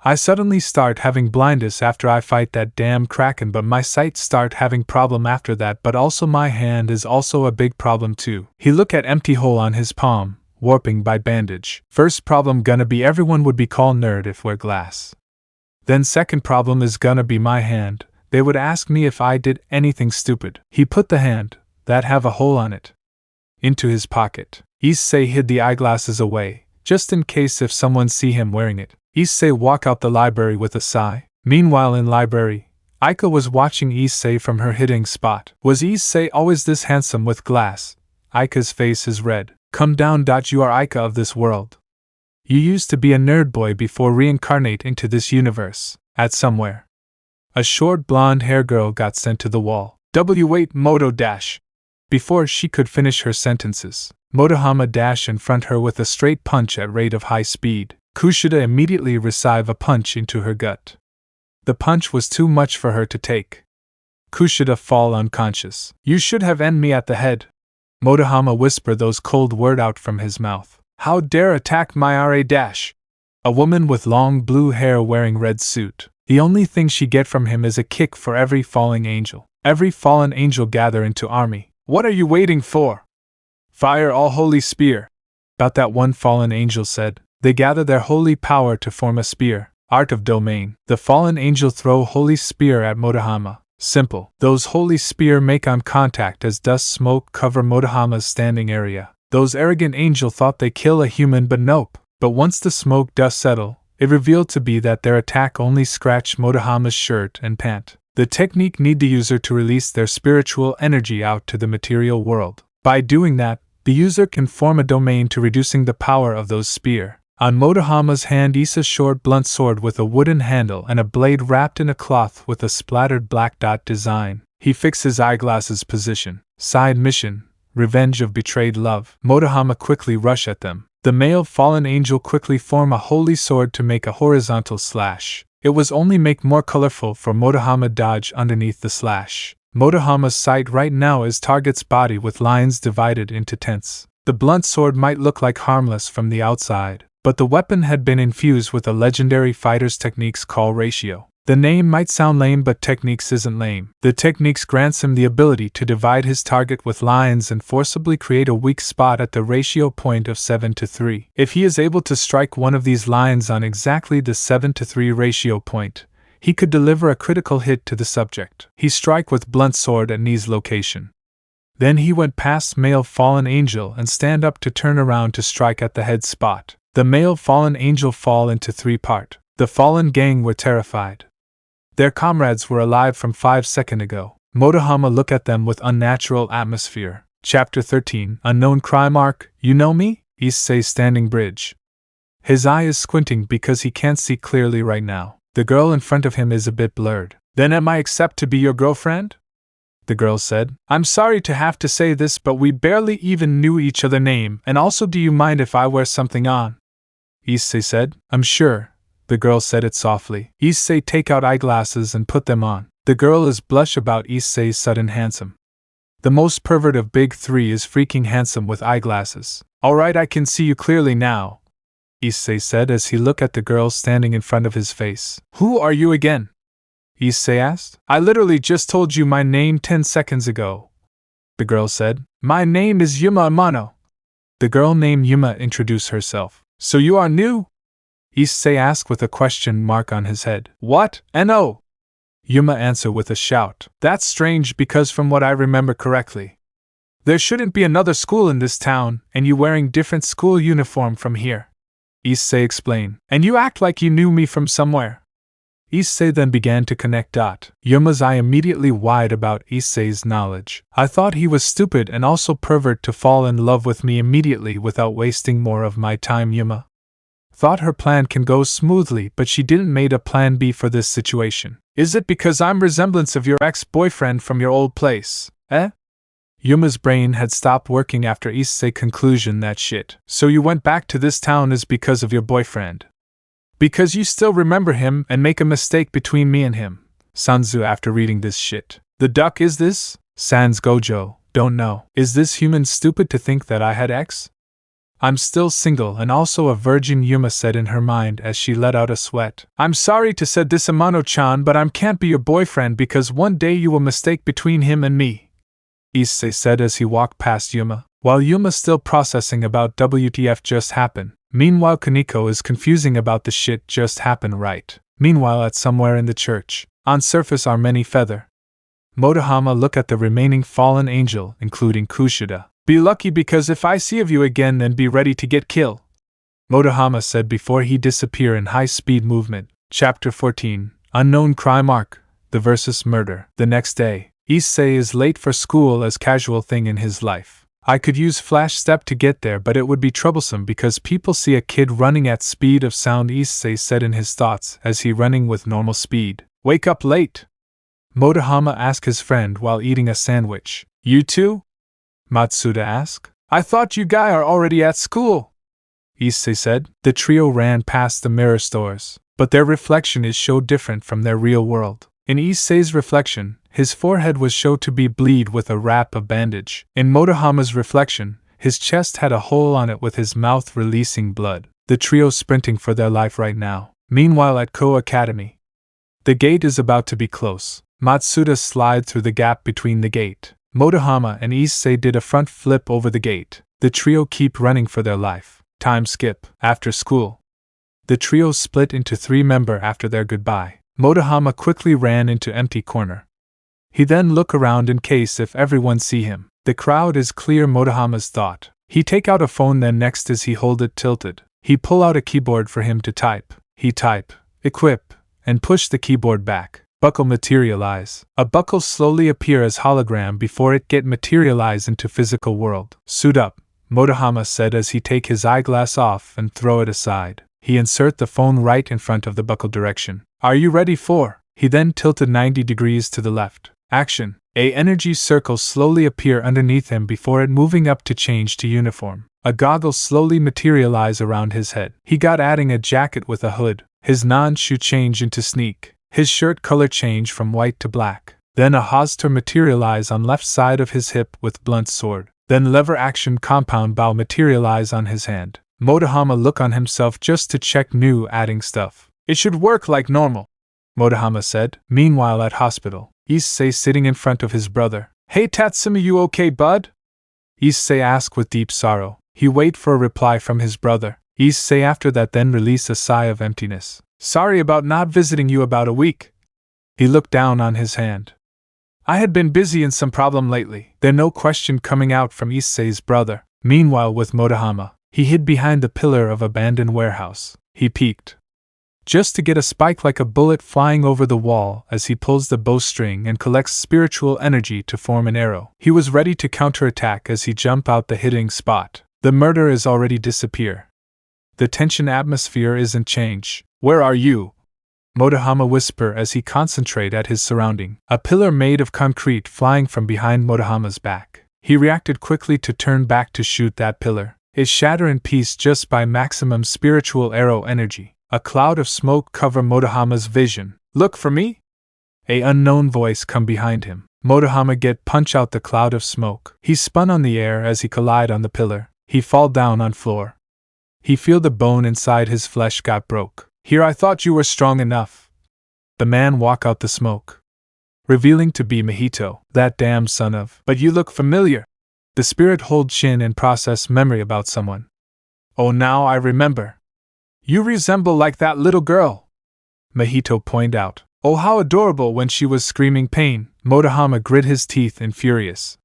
Speaker 1: I suddenly start having blindness after I fight that damn kraken, but my sight start having problem after that, but also my hand is also a big problem too. He look at empty hole on his palm, warping by bandage. First problem gonna be everyone would be called nerd if wear glass. Then second problem is gonna be my hand, they would ask me if I did anything stupid. He put the hand, that have a hole on it, into his pocket. Issei hid the eyeglasses away, just in case if someone see him wearing it. Issei walk out the library with a sigh. Meanwhile in library, Aika was watching Issei from her hiding spot. Was Issei always this handsome with glass? Aika's face is red. Come down. You are Aika of this world. You used to be a nerd boy before reincarnate into this universe. At somewhere. A short blonde hair girl got sent to the wall. Wait Moto dash. Before she could finish her sentences, Motohama dash in front her with a straight punch at rate of high speed. Kushida immediately received a punch into her gut. The punch was too much for her to take. Kushida fall unconscious. You should have end me at the head. Motohama whispered those cold words out from his mouth. How dare attack my RA dash? A woman with long blue hair wearing red suit. The only thing she get from him is a kick for every falling angel. Every fallen angel gather into army. What are you waiting for? Fire all holy spear. About that one fallen angel said. They gather their holy power to form a spear. Art of domain. The fallen angel throw holy spear at Motohama. Simple. Those holy spear make on contact as dust smoke cover Motohama's standing area. Those arrogant angel thought they kill a human, but nope. But once the smoke dust settle, it revealed to be that their attack only scratched Motohama's shirt and pant. The technique need the user to release their spiritual energy out to the material world. By doing that, the user can form a domain to reducing the power of those spear. On Motohama's hand is a short blunt sword with a wooden handle and a blade wrapped in a cloth with a splattered black dot design. He fixed his eyeglasses position. Side mission, revenge of betrayed love. Motohama quickly rush at them. The male fallen angel quickly form a holy sword to make a horizontal slash. It was only make more colorful for Motohama dodge underneath the slash. Motohama's sight right now is target's body with lines divided into tenths. The blunt sword might look like harmless from the outside, but the weapon had been infused with a legendary fighter's techniques called ratio. The name might sound lame, but techniques isn't lame. The techniques grants him the ability to divide his target with lines and forcibly create a weak spot at the ratio point of 7:3. If he is able to strike one of these lines on exactly the 7:3 ratio point, he could deliver a critical hit to the subject. He strike with blunt sword at knee's location. Then he went past male fallen angel and stand up to turn around to strike at the head spot. The male fallen angel fall into 3 part. The fallen gang were terrified. Their comrades were alive from 5 seconds ago. Motohama looked at them with unnatural atmosphere. Chapter 13, Unknown Crime Arc, You Know Me? Issei standing bridge. His eye is squinting because he can't see clearly right now. The girl in front of him is a bit blurred. Then am I accept to be your girlfriend? The girl said. I'm sorry to have to say this, but we barely even knew each other's name, and also do you mind if I wear something on? Issei said. I'm sure. The girl said it softly. Issei take out eyeglasses and put them on. The girl is blush about Issei's sudden handsome. The most pervert of big three is freaking handsome with eyeglasses. Alright, I can see you clearly now, Issei said as he looked at the girl standing in front of his face. Who are you again? Issei asked. I literally just told you my name 10 seconds ago, the girl said. My name is Yuma Amano. The girl named Yuma introduced herself. So you are new? Issei asked with a question mark on his head. What? No. Yuma answered with a shout. That's strange because from what I remember correctly, there shouldn't be another school in this town, and you wearing different school uniform from here. Issei explained. And you act like you knew me from somewhere. Issei then began to connect dot. Yuma's eye immediately wide about Issei's knowledge. I thought he was stupid and also pervert to fall in love with me immediately without wasting more of my time. Yuma thought her plan can go smoothly, but she didn't made a plan B for this situation. Is it because I'm resemblance of your ex-boyfriend from your old place, eh? Yuma's brain had stopped working after Issei's conclusion that shit. So you went back to this town is because of your boyfriend? Because you still remember him and make a mistake between me and him. Sanzu after reading this shit. The duck is this? Sans Gojo, don't know. Is this human stupid to think that I had ex? I'm still single and also a virgin, Yuma said in her mind as she let out a sweat. I'm sorry to say this, Amano-chan, but I can't be your boyfriend because one day you will mistake between him and me, Issei said as he walked past Yuma. While Yuma's still processing about WTF just happened, meanwhile Kaneko is confusing about the shit just happened right. Meanwhile at somewhere in the church, on surface are many feather. Motohama look at the remaining fallen angel, including Kushida. Be lucky because if I see of you again then be ready to get killed, Motohama said before he disappear in high-speed movement. Chapter 14, Unknown Crime Arc, The Versus Murder. The next day, Issei is late for school as casual thing in his life. I could use flash step to get there, but it would be troublesome because people see a kid running at speed of sound, Issei said in his thoughts as he running with normal speed. Wake up late? Motohama asked his friend while eating a sandwich. You too? Matsuda asked. I thought you guys are already at school, Issei said. The trio ran past the mirror stores, but their reflection is so different from their real world. In Issei's reflection, his forehead was shown to be bleed with a wrap of bandage. In Motohama's reflection, his chest had a hole on it with his mouth releasing blood. The trio sprinting for their life right now. Meanwhile at Ko Academy, the gate is about to be close. Matsuda slid through the gap between the gate. Motohama and Issei did a front flip over the gate. The trio keep running for their life. Time skip. After school, the trio split into 3 members after their goodbye. Motohama quickly ran into empty corner. He then look around in case if everyone see him. The crowd is clear, Motohama's thought. He take out a phone, then next as he hold it tilted, he pull out a keyboard for him to type. He type, equip, and push the keyboard back. Buckle materialize. A buckle slowly appear as hologram before it get materialize into physical world. Suit up, Motohama said as he take his eyeglass off and throw it aside. He insert the phone right in front of the buckle direction. Are you ready for? He then tilted 90 degrees to the left. Action. A energy circle slowly appear underneath him before it moving up to change to uniform. A goggle slowly materialize around his head. He got adding a jacket with a hood. His non-shoe change into sneak. His shirt color change from white to black. Then a holster materialize on left side of his hip with blunt sword. Then lever action compound bow materialize on his hand. Motohama look on himself just to check new adding stuff. It should work like normal, Motohama said. Meanwhile at hospital, Issei sitting in front of his brother. Hey Tatsumi, you okay bud? Issei asked with deep sorrow. He wait for a reply from his brother. Issei after that then release a sigh of emptiness. Sorry about not visiting you about a week. He looked down on his hand. I had been busy in some problem lately. There no question coming out from Issei's brother. Meanwhile with Motohama, he hid behind the pillar of abandoned warehouse. He peeked just to get a spike like a bullet flying over the wall as he pulls the bowstring and collects spiritual energy to form an arrow. He was ready to counterattack as he jumped out the hitting spot. The murder is already disappear. The tension atmosphere isn't change. Where are you? Motohama whisper as he concentrate at his surrounding. A pillar made of concrete flying from behind Motohama's back. He reacted quickly to turn back to shoot that pillar. It shattered in piece just by maximum spiritual arrow energy. A cloud of smoke cover Motohama's vision. Look for me? A unknown voice come behind him. Motohama get punch out the cloud of smoke. He spun on the air as he collide on the pillar. He fall down on floor. He feel the bone inside his flesh got broke. Here I thought you were strong enough. The man walk out the smoke, revealing to be Mahito, that damn son of. But you look familiar. The spirit hold chin and process memory about someone. Oh, now I remember. You resemble like that little girl. Mahito point out. Oh, how adorable when she was screaming pain. Motohama grit his teeth and furious.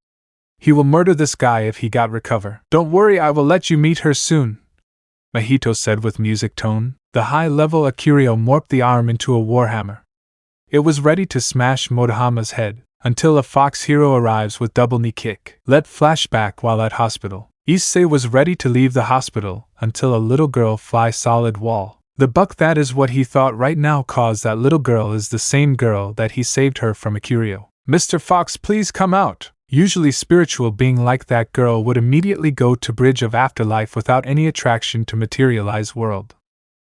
Speaker 1: He will murder this guy if he got recover. Don't worry, I will let you meet her soon, Mahito said with music tone. The high-level Akurio morphed the arm into a warhammer. It was ready to smash Motohama's head, until a fox hero arrives with double knee kick. Let flashback while at hospital. Issei was ready to leave the hospital, until a little girl fly solid wall. The buck that is what he thought right now cause that little girl is the same girl that he saved her from Akurio. Mr. Fox, please come out. Usually spiritual being like that girl would immediately go to bridge of afterlife without any attraction to materialized world.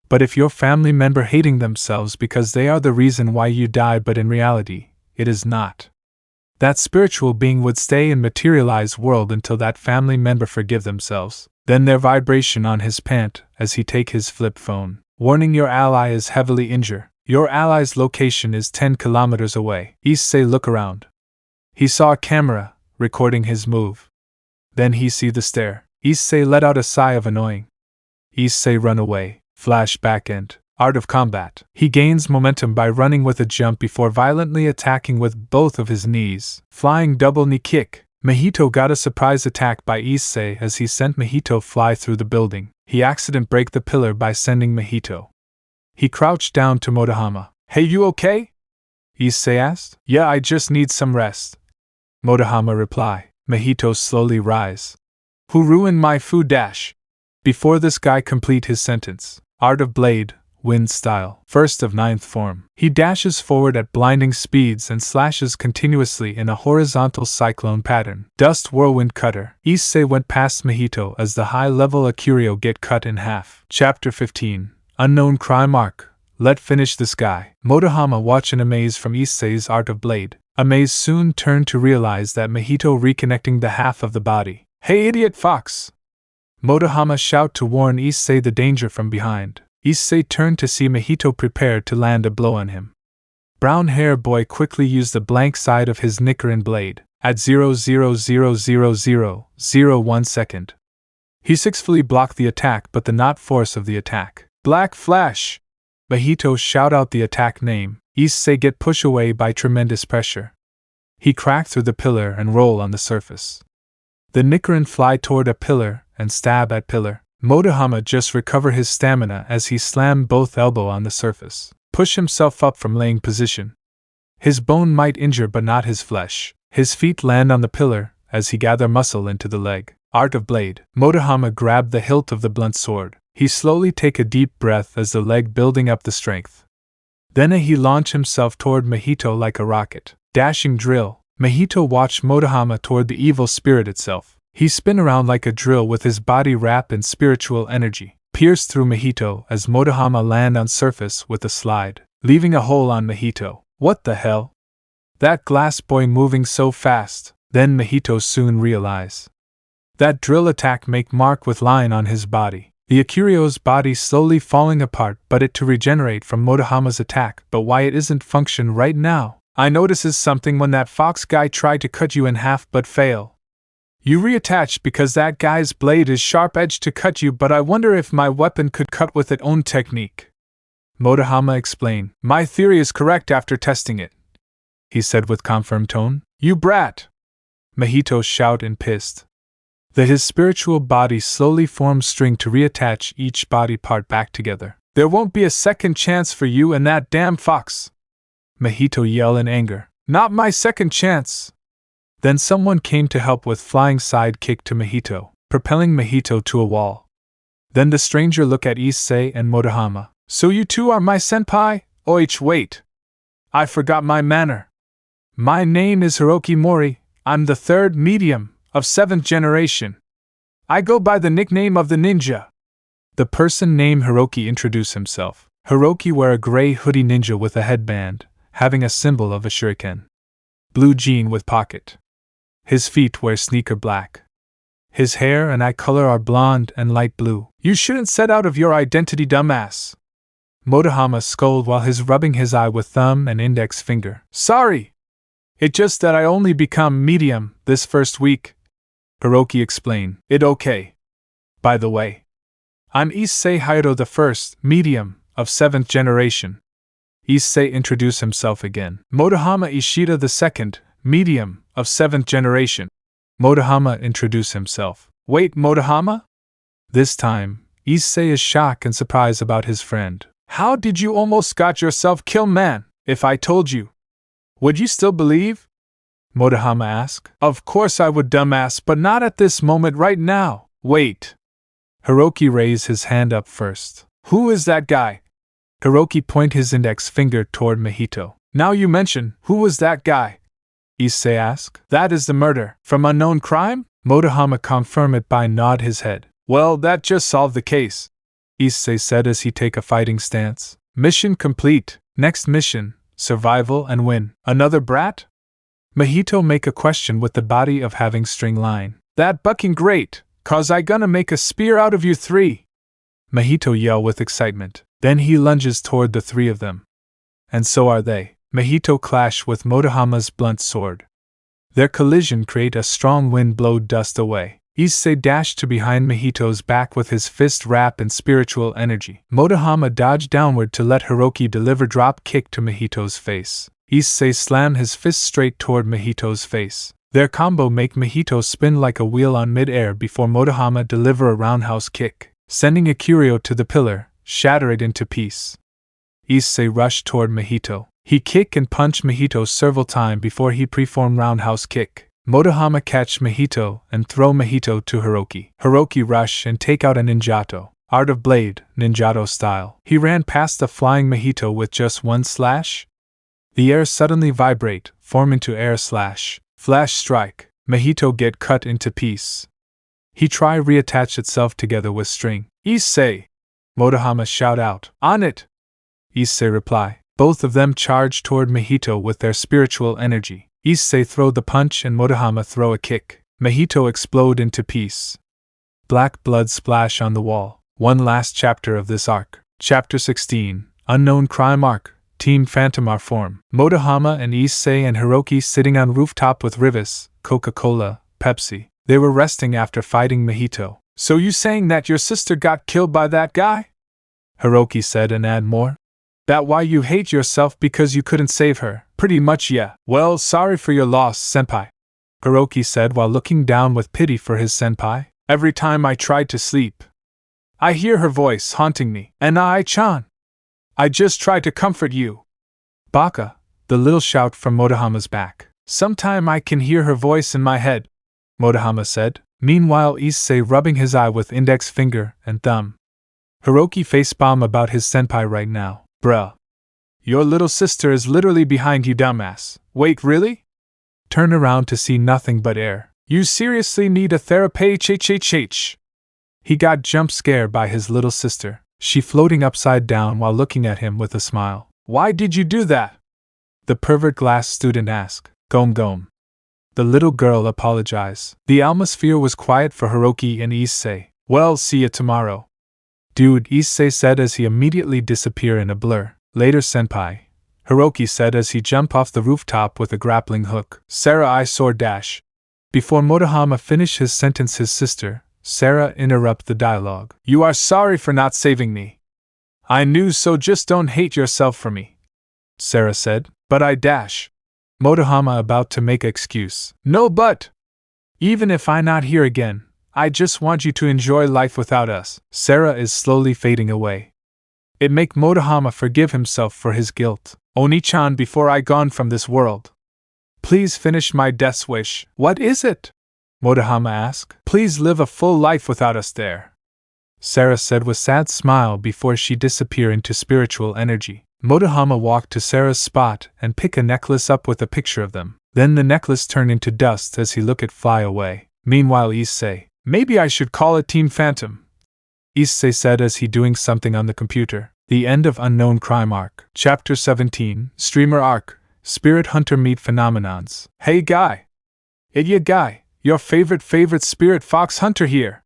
Speaker 1: But if your family member hating themselves because they are the reason why you died, but in reality, it is not. That spiritual being would stay in materialized world until that family member forgive themselves. Then their vibration on his pant as he take his flip phone. Warning, your ally is heavily injured. Your ally's location is 10 kilometers away. Issei look around. He saw a camera, recording his move. Then he see the stare. Issei let out a sigh of annoying. Issei run away. Flashback end. Art of combat. He gains momentum by running with a jump before violently attacking with both of his knees. Flying double knee kick. Mahito got a surprise attack by Issei as he sent Mahito fly through the building. He accident break the pillar by sending Mahito. He crouched down to Motohama. Hey, you okay? Issei asked. Yeah, I just need some rest. Motohama reply. Mahito slowly rise. Who ruined my food dash? Before this guy complete his sentence. Art of Blade, Wind Style, first of 9th form. He dashes forward at blinding speeds and slashes continuously in a horizontal cyclone pattern. Dust Whirlwind Cutter. Issei went past Mahito as the high-level Akurio get cut in half. Chapter 15. Unknown Crime Arc. Let finish this guy. Motohama watch in amaze from Issei's Art of Blade. Amaze soon turned to realize that Mahito reconnecting the half of the body. Hey, idiot fox! Motohama shout to warn Issei the danger from behind. Issei turned to see Mahito prepared to land a blow on him. Brown hair boy quickly used the blank side of his Nickerin blade. At 0.0000001 second. He successfully blocked the attack but the not force of the attack. Black Flash! Mahito shout out the attack name. Issei get pushed away by tremendous pressure. He crack through the pillar and roll on the surface. The Nickerin fly toward a pillar and stab at pillar. Motohama just recover his stamina as he slammed both elbow on the surface. Push himself up from laying position. His bone might injure but not his flesh. His feet land on the pillar as he gather muscle into the leg. Art of Blade. Motohama grabbed the hilt of the blunt sword. He slowly take a deep breath as the leg building up the strength. Then he launch himself toward Mahito like a rocket. Dashing drill. Mahito watched Motohama toward the evil spirit itself. He spin around like a drill with his body wrapped in spiritual energy. Pierce through Mahito as Motohama land on surface with a slide, leaving a hole on Mahito. What the hell? That glass boy moving so fast. Then Mahito soon realize. That drill attack make mark with line on his body. The Akurio's body slowly falling apart but it to regenerate from Motohama's attack, but why it isn't function right now? I notices something when that fox guy tried to cut you in half but fail. You reattached because that guy's blade is sharp edged to cut you, but I wonder if my weapon could cut with its own technique. Motohama explained. My theory is correct after testing it, he said with confirmed tone. You brat! Mahito shout and pissed. That his spiritual body slowly formed string to reattach each body part back together. There won't be a second chance for you and that damn fox! Mahito yelled in anger. Not my second chance! Then someone came to help with flying side kick to Mahito, propelling Mahito to a wall. Then the stranger looked at Issei and Motohama. So you two are my senpai? Wait. I forgot my manner. My name is Hiroki Mori, I'm the third medium, of 7th generation. I go by the nickname of the ninja. The person named Hiroki introduced himself. Hiroki wear a gray hoodie ninja with a headband, having a symbol of a shuriken. Blue jean with pocket. His feet wear sneaker black. His hair and eye color are blonde and light blue. You shouldn't set out of your identity, dumbass. Motohama scolded while rubbing his eye with thumb and index finger. Sorry! It's just that I only become medium this first week. Hiroki explained. It okay. By the way, I'm Issei Hyoudou the first, medium, of 7th generation. Issei introduced himself again. Motohama Ishida the second, medium, of 7th generation. Motohama introduced himself. Wait, Motohama? This time, Issei is shocked and surprised about his friend. How did you almost got yourself killed, man? If I told you, would you still believe? Motohama asked. Of course I would, dumbass, but not at this moment right now. Wait. Hiroki raised his hand up first. Who is that guy? Hiroki pointed his index finger toward Mahito. Now you mention, who was that guy? Issei asked. That is the murder. From unknown crime? Motohama confirmed it by nod his head. Well, that just solved the case, Issei said as he take a fighting stance. Mission complete. Next mission, survival and win. Another brat? Mahito make a question with the body of having string line. That bucking great, cause I gonna make a spear out of you three. Mahito yell with excitement. Then he lunges toward the three of them. And so are they. Mahito clash with Motohama's blunt sword. Their collision create a strong wind blow dust away. Issei dashed to behind Mahito's back with his fist wrap and spiritual energy. Motohama dodged downward to let Hiroki deliver drop kick to Mahito's face. Issei slammed his fist straight toward Mahito's face. Their combo make Mahito spin like a wheel on mid-air before Motohama deliver a roundhouse kick, sending a curio to the pillar, shatter it into piece. Issei rushed toward Mahito. He kick and punch Mahito several times before he perform roundhouse kick. Motohama catch Mahito and throw Mahito to Hiroki. Hiroki rush and take out a ninjato. Art of blade, ninjato style. He ran past the flying Mahito with just one slash. The air suddenly vibrate, form into air slash. Flash strike. Mahito get cut into piece. He try reattach itself together with string. Issei! Motohama shout out. On it! Issei reply. Both of them charge toward Mahito with their spiritual energy. Issei throw the punch and Motohama throw a kick. Mahito explode into piece. Black blood splash on the wall. One last chapter of this arc. Chapter 16. Unknown crime arc. Team Phantom are formed. Motohama and Issei and Hiroki sitting on rooftop with Rias, Coca-Cola, Pepsi. They were resting after fighting Mahito. So you saying that your sister got killed by that guy? Hiroki said and add more. That why you hate yourself because you couldn't save her? Pretty much, yeah. Well, sorry for your loss, senpai. Hiroki said while looking down with pity for his senpai. Every time I tried to sleep, I hear her voice haunting me. And I-chan, I just try to comfort you. Baka, the little shout from Motohama's back. Sometime I can hear her voice in my head, Motohama said. Meanwhile, Issei rubbing his eye with index finger and thumb. Hiroki facepalm about his senpai right now. Bruh. Your little sister is literally behind you, dumbass. Wait, really? Turn around to see nothing but air. You seriously need a therapy, ch. He got jump scared by his little sister, she floating upside down while looking at him with a smile. Why did you do that? The pervert glass student asked. Gom. The little girl apologized. The atmosphere was quiet for Hiroki and Issei. Well, see ya tomorrow. Dude, Issei said as he immediately disappeared in a blur. Later, senpai, Hiroki said as he jumped off the rooftop with a grappling hook. Sarah, I sword dash. Before Motohama finished his sentence, his sister, Sarah, interrupted the dialogue. You are sorry for not saving me. I knew so, just don't hate yourself for me, Sarah said. But I dash. Motohama about to make an excuse. No but. Even if I not here again, I just want you to enjoy life without us. Sarah is slowly fading away. It make Motohama forgive himself for his guilt. Oni-chan, before I gone from this world, please finish my death's wish. What is it? Motohama asked. Please live a full life without us there, Sarah said with sad smile before she disappeared into spiritual energy. Motohama walked to Sarah's spot and picked a necklace up with a picture of them. Then the necklace turned into dust as he looked it fly away. Meanwhile, Issei, maybe I should call it Team Phantom, Issei said as he doing something on the computer. The end of Unknown Crime Arc. Chapter 17, Streamer Arc, Spirit Hunter Meet Phenomenons. Hey guy! Guy, your favorite spirit fox hunter here,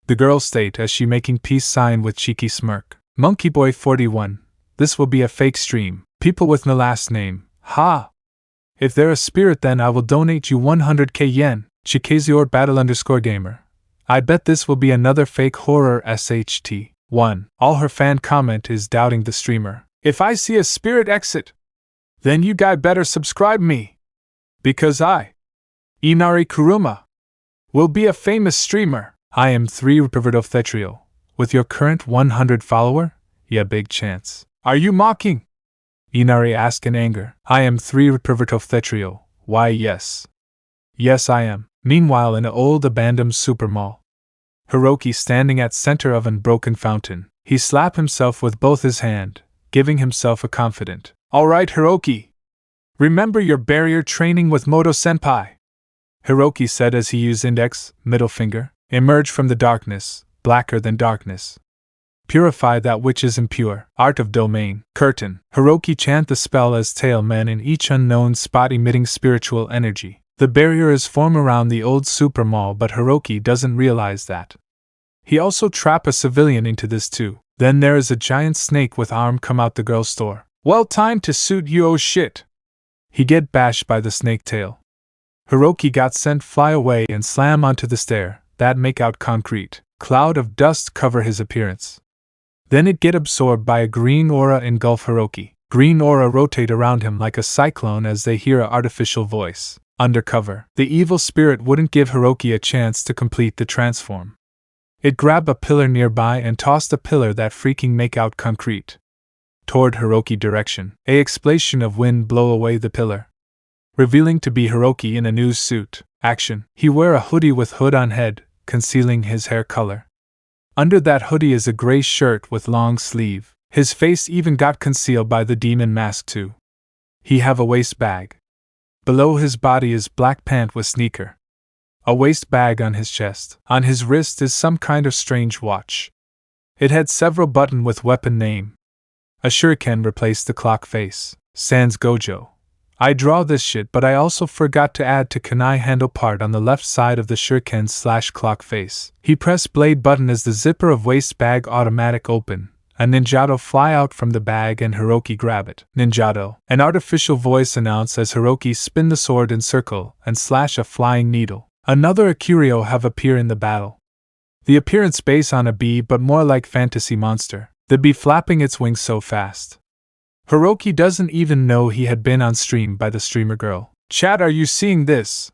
Speaker 1: the girl state as she making peace sign with cheeky smirk. Monkey Boy 41, this will be a fake stream. People with no last name. Ha! If they're a spirit then I will donate you 100k yen. Chikazior Battle_Gamer. I bet this will be another fake horror SHT. 1. All her fan comment is doubting the streamer. If I see a spirit exit, then you guy better subscribe me, because I, Inari Kuruma, will be a famous streamer. I am 3 Perverts Thetrio. With your current 100 follower? Yeah, big chance. Are you mocking? Inari asked in anger. I am 3 Perverts Thetrio. Why yes. Yes I am. Meanwhile in an old abandoned supermall, Hiroki standing at center of an broken fountain. He slapped himself with both his hand, giving himself a confident. Alright Hiroki. Remember your barrier training with Moto-senpai, Hiroki said as he used index, middle finger, emerge from the darkness, blacker than darkness. Purify that which is impure. Art of domain. Curtain. Hiroki chant the spell as tailmen in each unknown spot emitting spiritual energy. The barrier is formed around the old supermall but Hiroki doesn't realize that. He also trap a civilian into this too. Then there is a giant snake with arm come out the girl's store. Well timed to suit you oh shit. He get bashed by the snake tail. Hiroki got sent fly away and slam onto the stair, that make out concrete. Cloud of dust cover his appearance. Then it get absorbed by a green aura engulf Hiroki. Green aura rotate around him like a cyclone as they hear an artificial voice. Undercover. The evil spirit wouldn't give Hiroki a chance to complete the transform. It grabbed a pillar nearby and tossed a pillar that freaking make out concrete toward Hiroki direction. A explosion of wind blow away the pillar, revealing to be Hiroki in a new suit. Action. He wear a hoodie with hood on head, concealing his hair color. Under that hoodie is a gray shirt with long sleeve. His face even got concealed by the demon mask too. He have a waist bag. Below his body is black pant with sneaker. A waist bag on his chest. On his wrist is some kind of strange watch. It had several buttons with weapon name. A shuriken replaced the clock face. Sans Gojo. I draw this shit but I also forgot to add to kunai handle part on the left side of the shuriken/clock face. He press blade button as the zipper of waist bag automatic open. A ninjato fly out from the bag and Hiroki grab it. Ninjato. An artificial voice announce as Hiroki spin the sword in circle and slash a flying needle. Another Akurio have appear in the battle. The appearance based on a bee but more like fantasy monster. The bee flapping its wings so fast. Hiroki doesn't even know he had been on stream by the streamer girl. Chat, are you seeing this?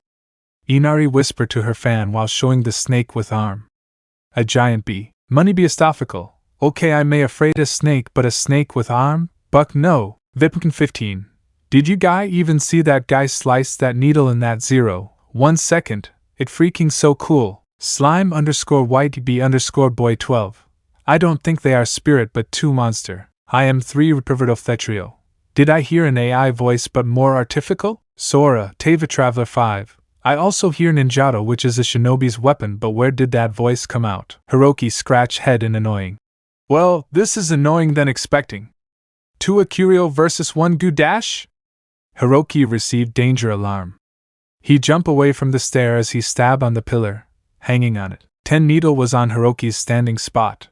Speaker 1: Inari whispered to her fan while showing the snake with arm. A giant bee. Money be astophical. Okay, I may afraid a snake but a snake with arm? Buck no. Vipkin 15. Did you guy even see that guy slice that needle in that 0.1 second? It freaking so cool. Slime_whiteb_boy 12. I don't think they are spirit but 2 monster. I am 3 Perverts Thetrio. Did I hear an AI voice but more artificial? Sora, Tava Traveler 5. I also hear ninjato which is a shinobi's weapon but where did that voice come out? Hiroki scratch head in annoying. Well, this is annoying than expecting. 2 Akurio versus 1 Gu dash? Hiroki received danger alarm. He jumped away from the stair as he stabbed on the pillar, hanging on it. 10 needle was on Hiroki's standing spot.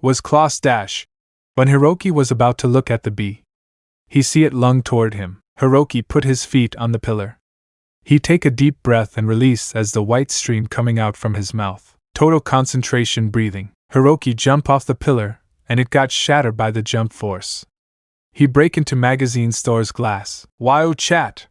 Speaker 1: Was Klaus dash. When Hiroki was about to look at the bee, he see it lung toward him. Hiroki put his feet on the pillar. He take a deep breath and release as the white stream coming out from his mouth. Total concentration breathing. Hiroki jump off the pillar, and it got shattered by the jump force. He break into magazine store's glass. Wow chat!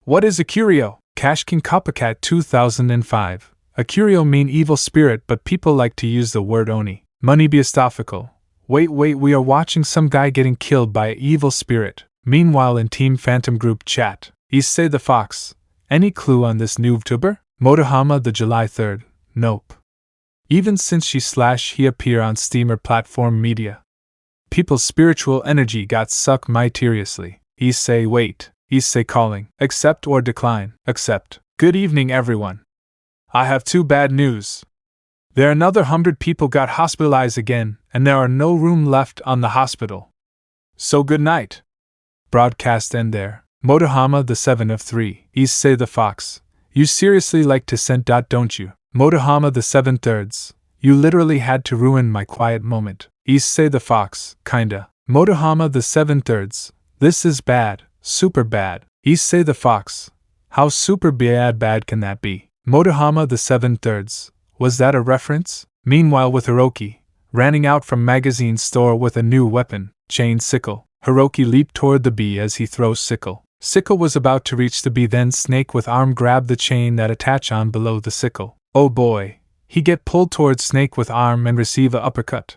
Speaker 1: What is Akurio? Cash King Copycat 2005. Akurio mean evil spirit but people like to use the word oni. Money be astophical. Wait, we are watching some guy getting killed by an evil spirit. Meanwhile in Team Phantom group chat, Issei the Fox. Any clue on this new VTuber? Motohama the July 3rd. Nope. Even since he appear on Steam or platform media. People's spiritual energy got sucked mysteriously. Issei wait. Issei calling. Accept or decline. Accept. Good evening everyone. I have two bad news. There another 100 people got hospitalized again, and there are no room left on the hospital. So good night. Broadcast end there. Motohama the 7 of 3. Issei the Fox. You seriously like to send dot don't you? Motohama the 7/3. You literally had to ruin my quiet moment. Issei the Fox. Kinda. Motohama the 7/3. This is bad. Super bad. Issei the Fox. How super bad can that be? Motohama the 7/3. Was that a reference? Meanwhile with Hiroki, running out from magazine store with a new weapon, chain sickle. Hiroki leaped toward the bee as he throws sickle. Sickle was about to reach the bee, then Snake with arm grabbed the chain that attach on below the sickle. Oh boy, he get pulled towards Snake with arm and receive a uppercut.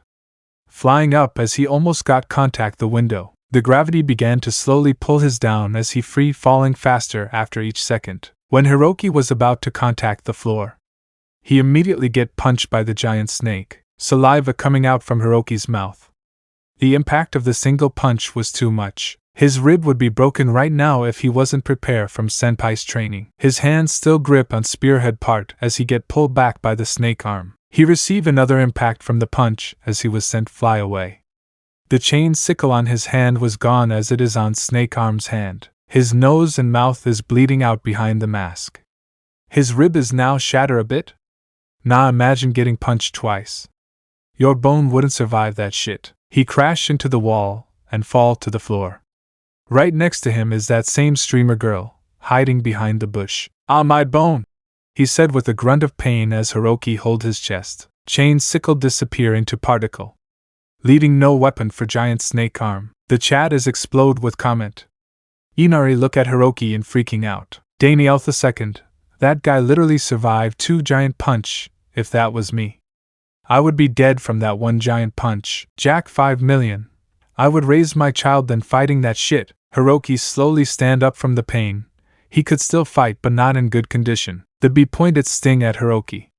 Speaker 1: Flying up as he almost got contact the window, the gravity began to slowly pull his down as he free falling faster after each second. When Hiroki was about to contact the floor, he immediately get punched by the giant snake, saliva coming out from Hiroki's mouth. The impact of the single punch was too much. His rib would be broken right now if he wasn't prepared from senpai's training. His hands still grip on spearhead part as he get pulled back by the snake arm. He received another impact from the punch as he was sent fly away. The chain sickle on his hand was gone as it is on snake arm's hand. His nose and mouth is bleeding out behind the mask. His rib is now shatter a bit. Nah, imagine getting punched twice. Your bone wouldn't survive that shit. He crashed into the wall and fall to the floor. Right next to him is that same streamer girl, hiding behind the bush. Ah, my bone! He said with a grunt of pain as Hiroki hold his chest. Chain sickle disappear into particle, leaving no weapon for giant snake arm. The chat is explode with comment. Inari look at Hiroki in freaking out. Daniel II, that guy literally survived 2 giant punch. If that was me, I would be dead from that one giant punch. Jack 5 million. I would raise my child than fighting that shit. Hiroki slowly stand up from the pain. He could still fight but not in good condition. The bee pointed sting at Hiroki.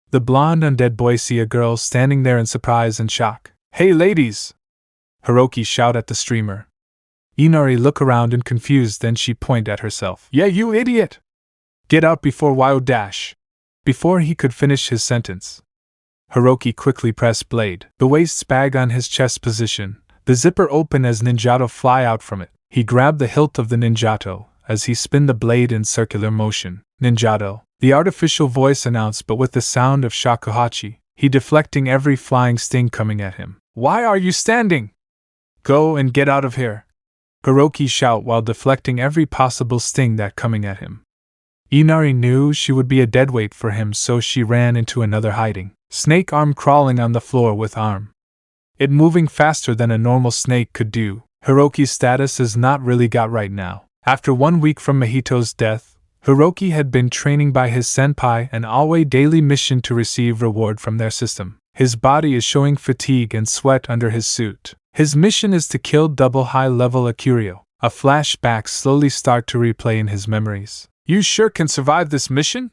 Speaker 1: The blonde undead boy see a girl standing there in surprise and shock. Hey ladies! Hiroki shout at the streamer. Inari look around in confused, then she point at herself. Yeah, you idiot! Get out before wild dash. Before he could finish his sentence, Hiroki quickly pressed blade. The waist bag on his chest position. The zipper open as ninjato fly out from it. He grabbed the hilt of the ninjato as he spin the blade in circular motion. Ninjato, the artificial voice announced, but with the sound of shakuhachi. He deflecting every flying sting coming at him. Why are you standing? Go and get out of here! Hiroki shout while deflecting every possible sting that coming at him. Inari knew she would be a deadweight for him, so she ran into another hiding. Snake arm crawling on the floor with arm. It moving faster than a normal snake could do. Hiroki's status is not really got right now. After 1 week from Mahito's death, Hiroki had been training by his senpai and always daily mission to receive reward from their system. His body is showing fatigue and sweat under his suit. His mission is to kill double high-level Akurio. A flashback slowly start to replay in his memories. You sure can survive this mission?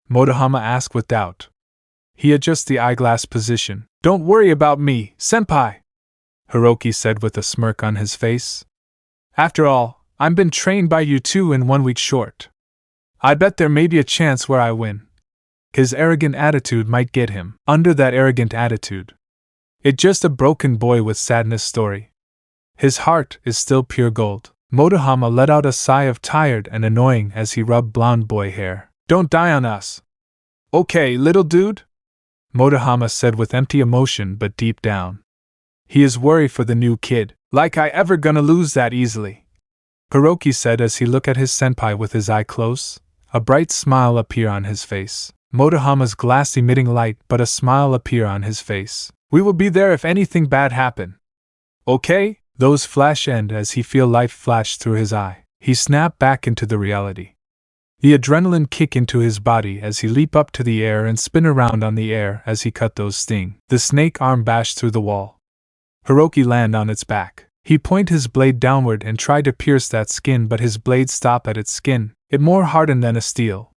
Speaker 1: Motohama asked with doubt. He adjusts the eyeglass position. Don't worry about me, senpai, Hiroki said with a smirk on his face. After all, I've been trained by you two in 1 week short. I bet there may be a chance where I win. His arrogant attitude might get him. Under that arrogant attitude, it's just a broken boy with sadness story. His heart is still pure gold. Motohama let out a sigh of tired and annoying as he rubbed blonde boy hair. Don't die on us. Okay, little dude? Motohama said with empty emotion but deep down. He is worried for the new kid. Like I ever gonna lose that easily. Hiroki said as he looked at his senpai with his eye close. A bright smile appear on his face. Motohama's glass emitting light but a smile appear on his face. We will be there if anything bad happen. Okay? Those flash end as he feel life flash through his eye. He snapped back into the reality. The adrenaline kick into his body as he leap up to the air and spin around on the air as he cut those sting. The snake arm bashed through the wall. Hiroki land on its back. He point his blade downward and try to pierce that skin, but his blade stop at its skin. It more hardened than a steel.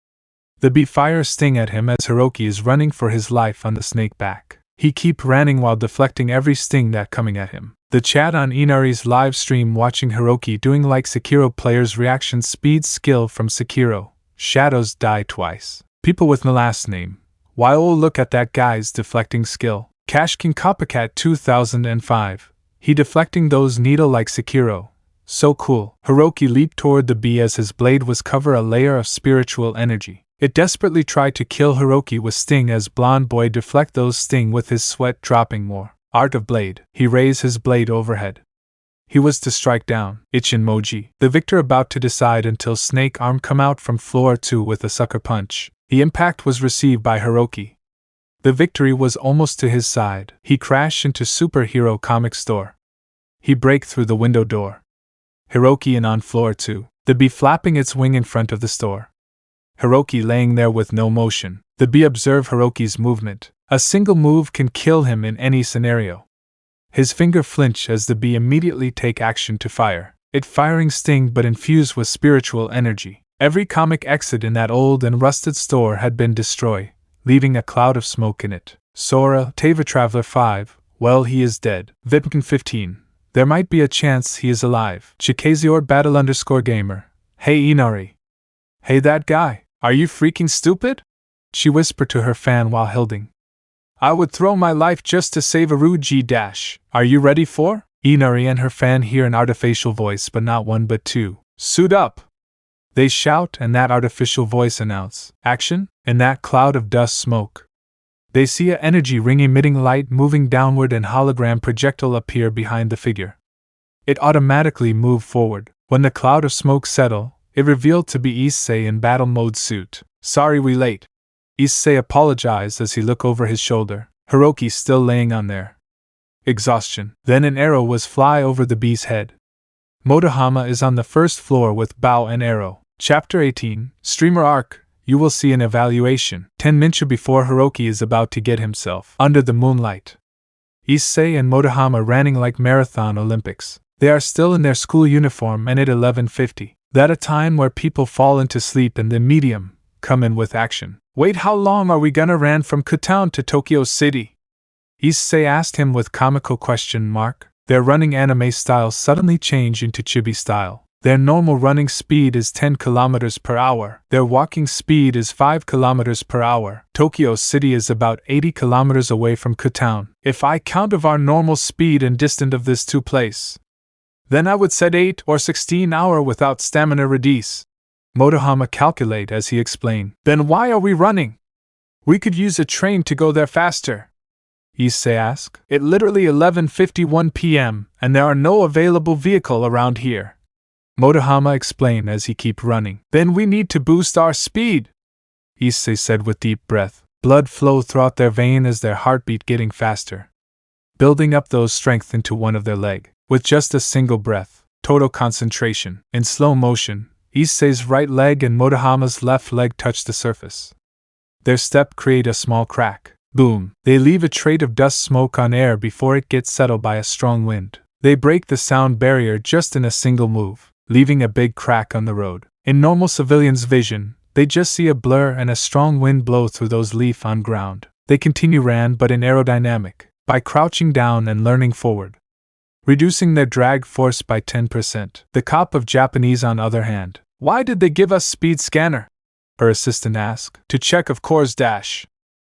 Speaker 1: The bee fire sting at him as Hiroki is running for his life on the snake back. He keep running while deflecting every sting that coming at him. The chat on Inari's live stream watching Hiroki doing like Sekiro players reaction speed skill from Sekiro. Shadows die twice. People with my last name. Wow, look at that guy's deflecting skill. Cash King Copycat 2005. He deflecting those needle like Sekiro. So cool. Hiroki leaped toward the bee as his blade was cover a layer of spiritual energy. It desperately tried to kill Hiroki with sting as blonde boy deflect those sting with his sweat dropping more. Art of blade. He raised his blade overhead. He was to strike down. Ichin Moji. The victor about to decide until snake arm come out from floor 2 with a sucker punch. The impact was received by Hiroki. The victory was almost to his side. He crashed into superhero comic store. He break through the window door. Hiroki in on floor 2. The bee flapping its wing in front of the store. Hiroki laying there with no motion. The bee observe Hiroki's movement. A single move can kill him in any scenario. His finger flinch as the bee immediately take action to fire. It firing sting but infused with spiritual energy. Every comic exit in that old and rusted store had been destroyed, leaving a cloud of smoke in it. Sora, Tava Traveler 5, well he is dead. Vipkin 15, there might be a chance he is alive. Chikazior Battle _gamer, hey Inari. Hey that guy, are you freaking stupid? She whispered to her fan while holding. I would throw my life just to save Aruji dash. Are you ready for? Inari and her fan hear an artificial voice but not one but two. Suit up! They shout and that artificial voice announce, action, in that cloud of dust smoke. They see a energy ring emitting light moving downward and hologram projectile appear behind the figure. It automatically moved forward. When the cloud of smoke settled, it revealed to be Issei in battle mode suit. Sorry we late. Issei apologized as he looked over his shoulder. Hiroki still laying on there. Exhaustion. Then an arrow was fly over the bee's head. Motohama is on the first floor with bow and arrow. Chapter 18, Streamer Arc, you will see an evaluation. 10 minutes before Hiroki is about to get himself under the moonlight. Issei and Motohama running like Marathon Olympics. They are still in their school uniform and at 11:50. That a time where people fall into sleep and the medium come in with action. Wait, how long are we gonna run from Kutown to Tokyo City? Issei asked him with comical question mark. Their running anime style suddenly changed into chibi style. Their normal running speed is 10 km per hour. Their walking speed is 5 km per hour. Tokyo City is about 80 km away from Kutown. If I count of our normal speed and distance of this two place, then I would set 8 or 16 hour without stamina reduce. Motohama calculate as he explained. Then why are we running? We could use a train to go there faster. Issei asked. It literally 11:51 p.m. and there are no available vehicle around here. Motohama explained as he kept running. Then we need to boost our speed, Issei said with deep breath. Blood flow throughout their vein as their heartbeat getting faster, building up those strength into one of their leg. With just a single breath, total concentration, in slow motion, Issei's right leg and Motohama's left leg touch the surface. Their step create a small crack. Boom! They leave a trail of dust smoke on air before it gets settled by a strong wind. They break the sound barrier just in a single move, leaving a big crack on the road. In normal civilians' vision, they just see a blur and a strong wind blow through those leaf on ground. They continue ran but in aerodynamic, by crouching down and leaning forward, reducing their drag force by 10%. The cop of Japanese on other hand. Why did they give us speed scanner? Her assistant asked. To check of course dash.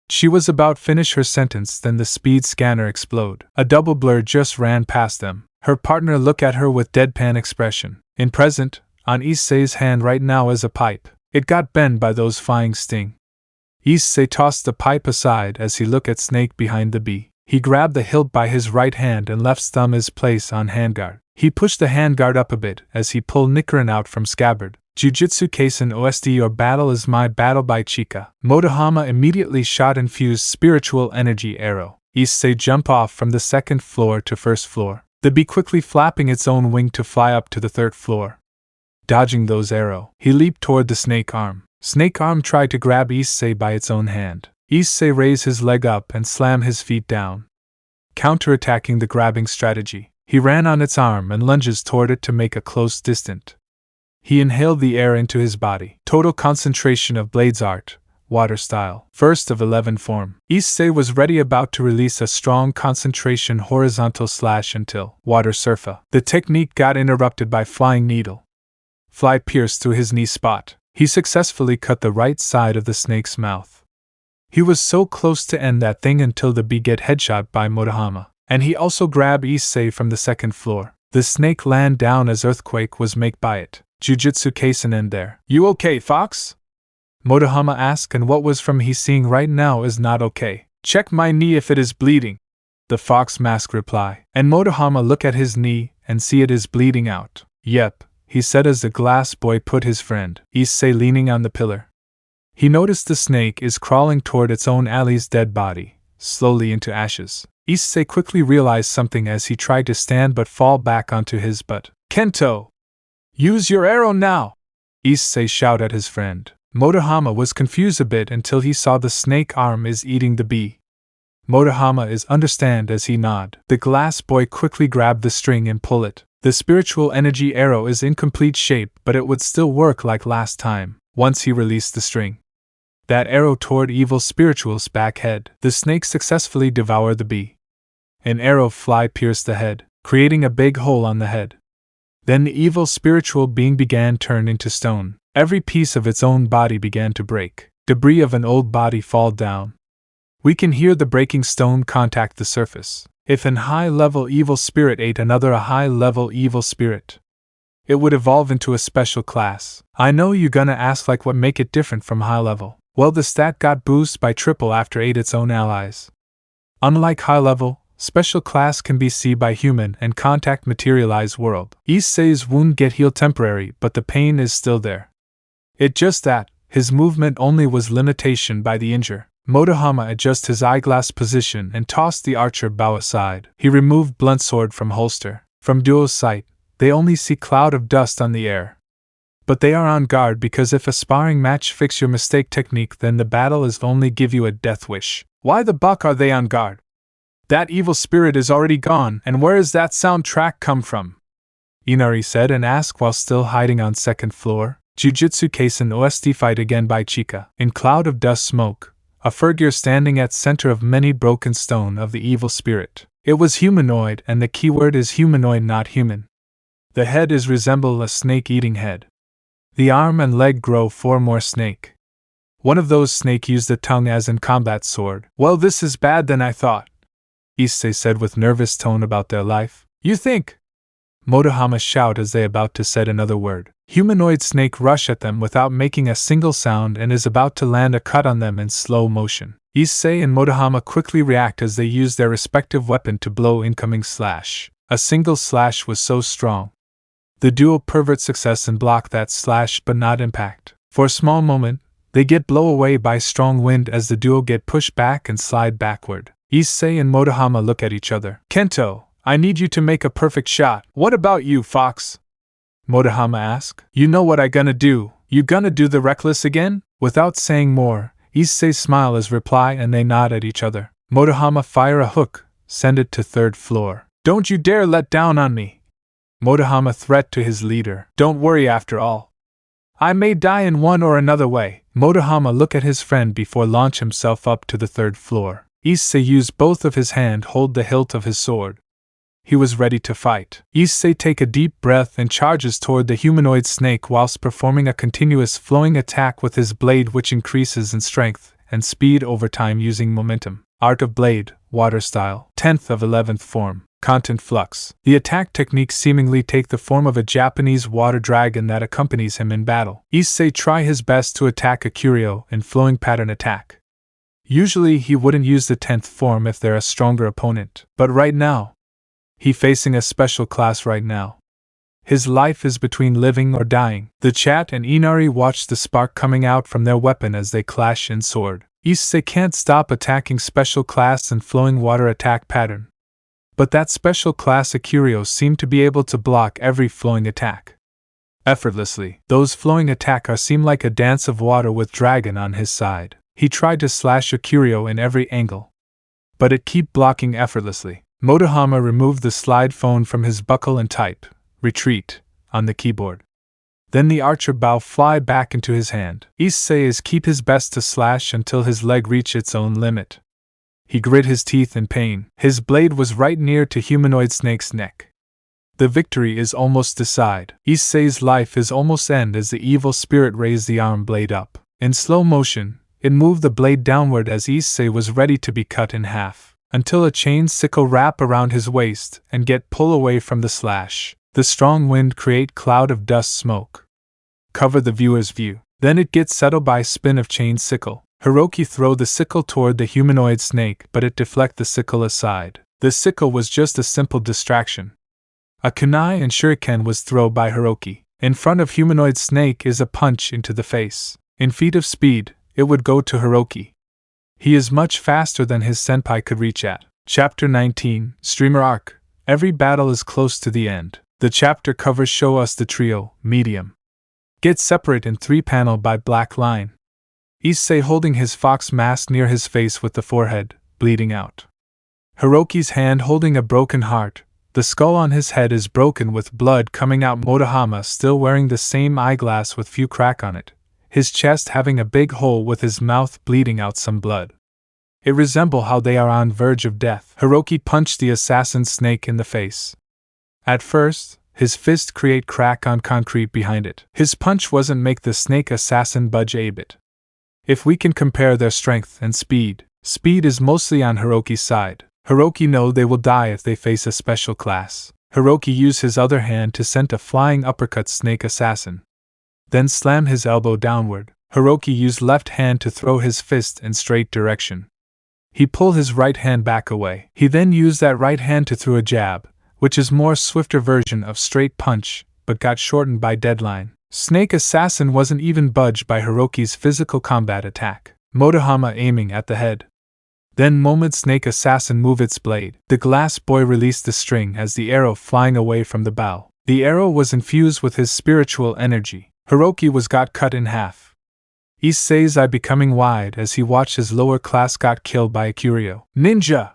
Speaker 1: She was about finish her sentence then the speed scanner explode. A double blur just ran past them. Her partner looked at her with deadpan expression. In present, on Issei's hand right now is a pipe. It got bent by those flying sting. Issei tossed the pipe aside as he looked at Snake behind the bee. He grabbed the hilt by his right hand and left thumb his place on handguard. He pushed the handguard up a bit as he pulled Nichiren out from scabbard. Jujutsu Kaisen OSD or Battle is My Battle by Chika. Motohama immediately shot infused spiritual energy arrow. Issei jump off from the second floor to first floor. The bee quickly flapping its own wing to fly up to the third floor. Dodging those arrow, he leaped toward the snake arm. Snake arm tried to grab Issei by its own hand. Issei raised his leg up and slammed his feet down. counterattacking the grabbing strategy. He ran on its arm and lunges toward it to make a close distance. He inhaled the air into his body. Total concentration of Blade's art, water style. First of 11 form. Issei was ready about to release a strong concentration horizontal slash until water surfa. The technique got interrupted by flying needle. Fly pierced through his knee spot. He successfully cut the right side of the snake's mouth. He was so close to end that thing until the bee get headshot by Motohama. And he also grabbed Issei from the second floor. The snake land down as earthquake was made by it. Jujutsu Kaisen end there. You okay, Fox? Motohama asked, and what was from he seeing right now is not okay. Check my knee if it is bleeding. The fox mask reply. And Motohama look at his knee and see it is bleeding out. Yep, he said as the glass boy put his friend, Issei, leaning on the pillar. He noticed the snake is crawling toward its own ally's dead body, slowly into ashes. Issei quickly realized something as he tried to stand but fall back onto his butt. Kento! Use your arrow now! Issei shouted at his friend. Motohama was confused a bit until he saw the snake arm is eating the bee. Motohama is understand as he nod. The glass boy quickly grabbed the string and pull it. The spiritual energy arrow is in complete shape, but it would still work like last time, once he released the string. That arrow toward evil spiritual's back head. The snake successfully devoured the bee. An arrow fly pierced the head, creating a big hole on the head. Then the evil spiritual being began turn into stone. Every piece of its own body began to break. Debris of an old body fall down. We can hear the breaking stone contact the surface. If an high-level evil spirit ate another a high-level evil spirit, it would evolve into a special class. I know you gonna ask like what make it different from high-level. Well, the stat got boosted by triple after ate its own allies. Unlike high-level, special class can be seen by human and contact materialize world. Issei's wound get healed temporary, but the pain is still there. It just that, his movement only was limitation by the injure. Motohama adjust his eyeglass position and tossed the archer bow aside. He removed blunt sword from holster. From duo's sight, they only see cloud of dust on the air. But they are on guard because if a sparring match fix your mistake technique, then the battle is only give you a death wish. Why the buck are they on guard? That evil spirit is already gone, and where is that soundtrack come from? Inari said and asked while still hiding on second floor. Jujutsu Kaisen OST fight again by Chika. In cloud of dust smoke, a figure standing at center of many broken stone of the evil spirit. It was humanoid, and the keyword is humanoid, not human. The head is resemble a snake-eating head. The arm and leg grow 4 more snake. One of those snake used the tongue as in combat sword. Well, this is bad than I thought, Issei said with nervous tone about their life. You think? Motohama shout as they about to said another word. Humanoid snake rush at them without making a single sound and is about to land a cut on them in slow motion. Issei and Motohama quickly react as they use their respective weapon to blow incoming slash. A single slash was so strong. The duo pervert success and block that slash but not impact. For a small moment, they get blown away by strong wind as the duo get pushed back and slide backward. Issei and Motohama look at each other. Kento, I need you to make a perfect shot. What about you, Fox? Motohama asked. You know what I gonna do. You gonna do the reckless again? Without saying more, Issei smile as reply and they nod at each other. Motohama fire a hook, send it to 3rd floor. Don't you dare let down on me. Motohama threat to his leader. Don't worry after all. I may die in one or another way. Motohama look at his friend before launch himself up to the 3rd floor. Issei used both of his hand hold the hilt of his sword. He was ready to fight. Issei take a deep breath and charges toward the humanoid snake whilst performing a continuous flowing attack with his blade which increases in strength and speed over time using momentum. Art of Blade, Water Style, 10th of 11th form. Content Flux. The attack technique seemingly take the form of a Japanese water dragon that accompanies him in battle. Issei try his best to attack a curio in flowing pattern attack. Usually he wouldn't use the 10th form if they're a stronger opponent, but right now, he facing a special class right now. His life is between living or dying. The chat and Inari watch the spark coming out from their weapon as they clash in sword. Issei can't stop attacking special class and flowing water attack pattern. But that special class Akurio seemed to be able to block every flowing attack. Effortlessly, those flowing attack seem like a dance of water with dragon on his side. He tried to slash Akurio in every angle, but it keep blocking effortlessly. Motohama removed the slide phone from his buckle and typed, "Retreat," on the keyboard. Then the archer bow fly back into his hand. Issei is keep his best to slash until his leg reach its own limit. He grit his teeth in pain. His blade was right near to humanoid snake's neck. The victory is almost decide. Issei's life is almost end as the evil spirit raised the arm blade up. In slow motion, it moved the blade downward as Issei was ready to be cut in half, until a chain sickle wrap around his waist and get pull away from the slash. The strong wind create cloud of dust smoke. Cover the viewer's view. Then it gets settled by spin of chain sickle. Hiroki throw the sickle toward the humanoid snake, but it deflect the sickle aside. The sickle was just a simple distraction. A kunai and shuriken was thrown by Hiroki. In front of humanoid snake is a punch into the face. In feet of speed, it would go to Hiroki. He is much faster than his senpai could reach at. Chapter 19, Streamer Arc. Every battle is close to the end. The chapter covers show us the trio, medium. Get separate in 3 panel by black line. Issei holding his fox mask near his face with the forehead, bleeding out. Hiroki's hand holding a broken heart. The skull on his head is broken with blood coming out. Motohama still wearing the same eyeglass with few crack on it. His chest having a big hole with his mouth bleeding out some blood. It resemble how they are on verge of death. Hiroki punched the assassin snake in the face. At first, his fist create crack on concrete behind it. His punch wasn't make the snake assassin budge a bit. If we can compare their strength and speed is mostly on Hiroki's side. Hiroki know they will die if they face a special class. Hiroki use his other hand to send a flying uppercut snake assassin. Then slam his elbow downward. Hiroki used left hand to throw his fist in straight direction. He pulled his right hand back away. He then used that right hand to throw a jab, which is more swifter version of straight punch, but got shortened by deadline. Snake Assassin wasn't even budged by Hiroki's physical combat attack. Motohama aiming at the head. Then moment Snake Assassin move its blade. The glass boy released the string as the arrow flying away from the bow. The arrow was infused with his spiritual energy. Hiroki was got cut in half. Issei's eye becoming wide as he watched his lower class got killed by a curio. "Ninja!"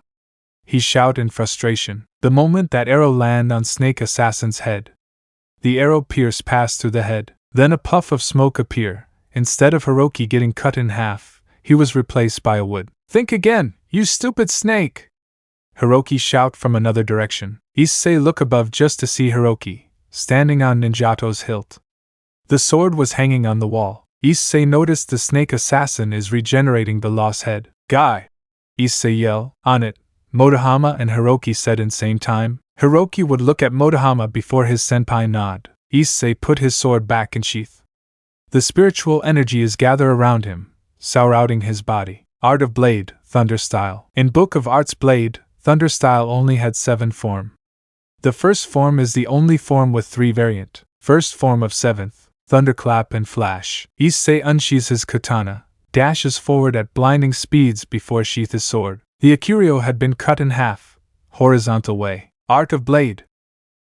Speaker 1: he shouted in frustration. The moment that arrow landed on Snake Assassin's head, the arrow pierced past through the head. Then a puff of smoke appeared. Instead of Hiroki getting cut in half, he was replaced by a wood. "Think again, you stupid snake!" Hiroki shout from another direction. Issei look above just to see Hiroki, standing on Ninjato's hilt. The sword was hanging on the wall. Issei noticed the Snake Assassin is regenerating the lost head. "Guy!" Issei yell. "On it!" Motohama and Hiroki said in same time. Hiroki would look at Motohama before his senpai nod. Issei put his sword back in sheath. The spiritual energy is gathered around him, surrounding his body. Art of Blade, Thunder Style. In Book of Arts Blade, Thunder Style only had 7 form. The first form is the only form with 3 variant. First form of 7th, Thunderclap and Flash. Issei unsheathes his katana, dashes forward at blinding speeds before sheath his sword. The Akurio had been cut in half, horizontal way. Art of Blade.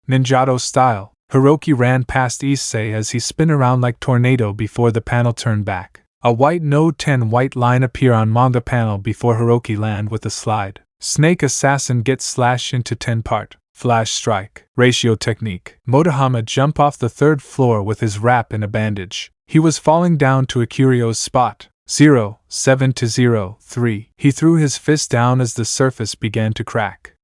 Speaker 1: Ninjato Style. Hiroki ran past Issei as he spun around like tornado before the panel turned back. A white Node 10 white line appear on manga panel before Hiroki land with a slide. Snake Assassin gets slashed into 10 part. Flash Strike. Ratio Technique. Motohama jump off the 3rd floor with his wrap in a bandage. He was falling down to Akurio's spot. 0, 7 to 0, 3. He threw his fist down as the surface began to crack.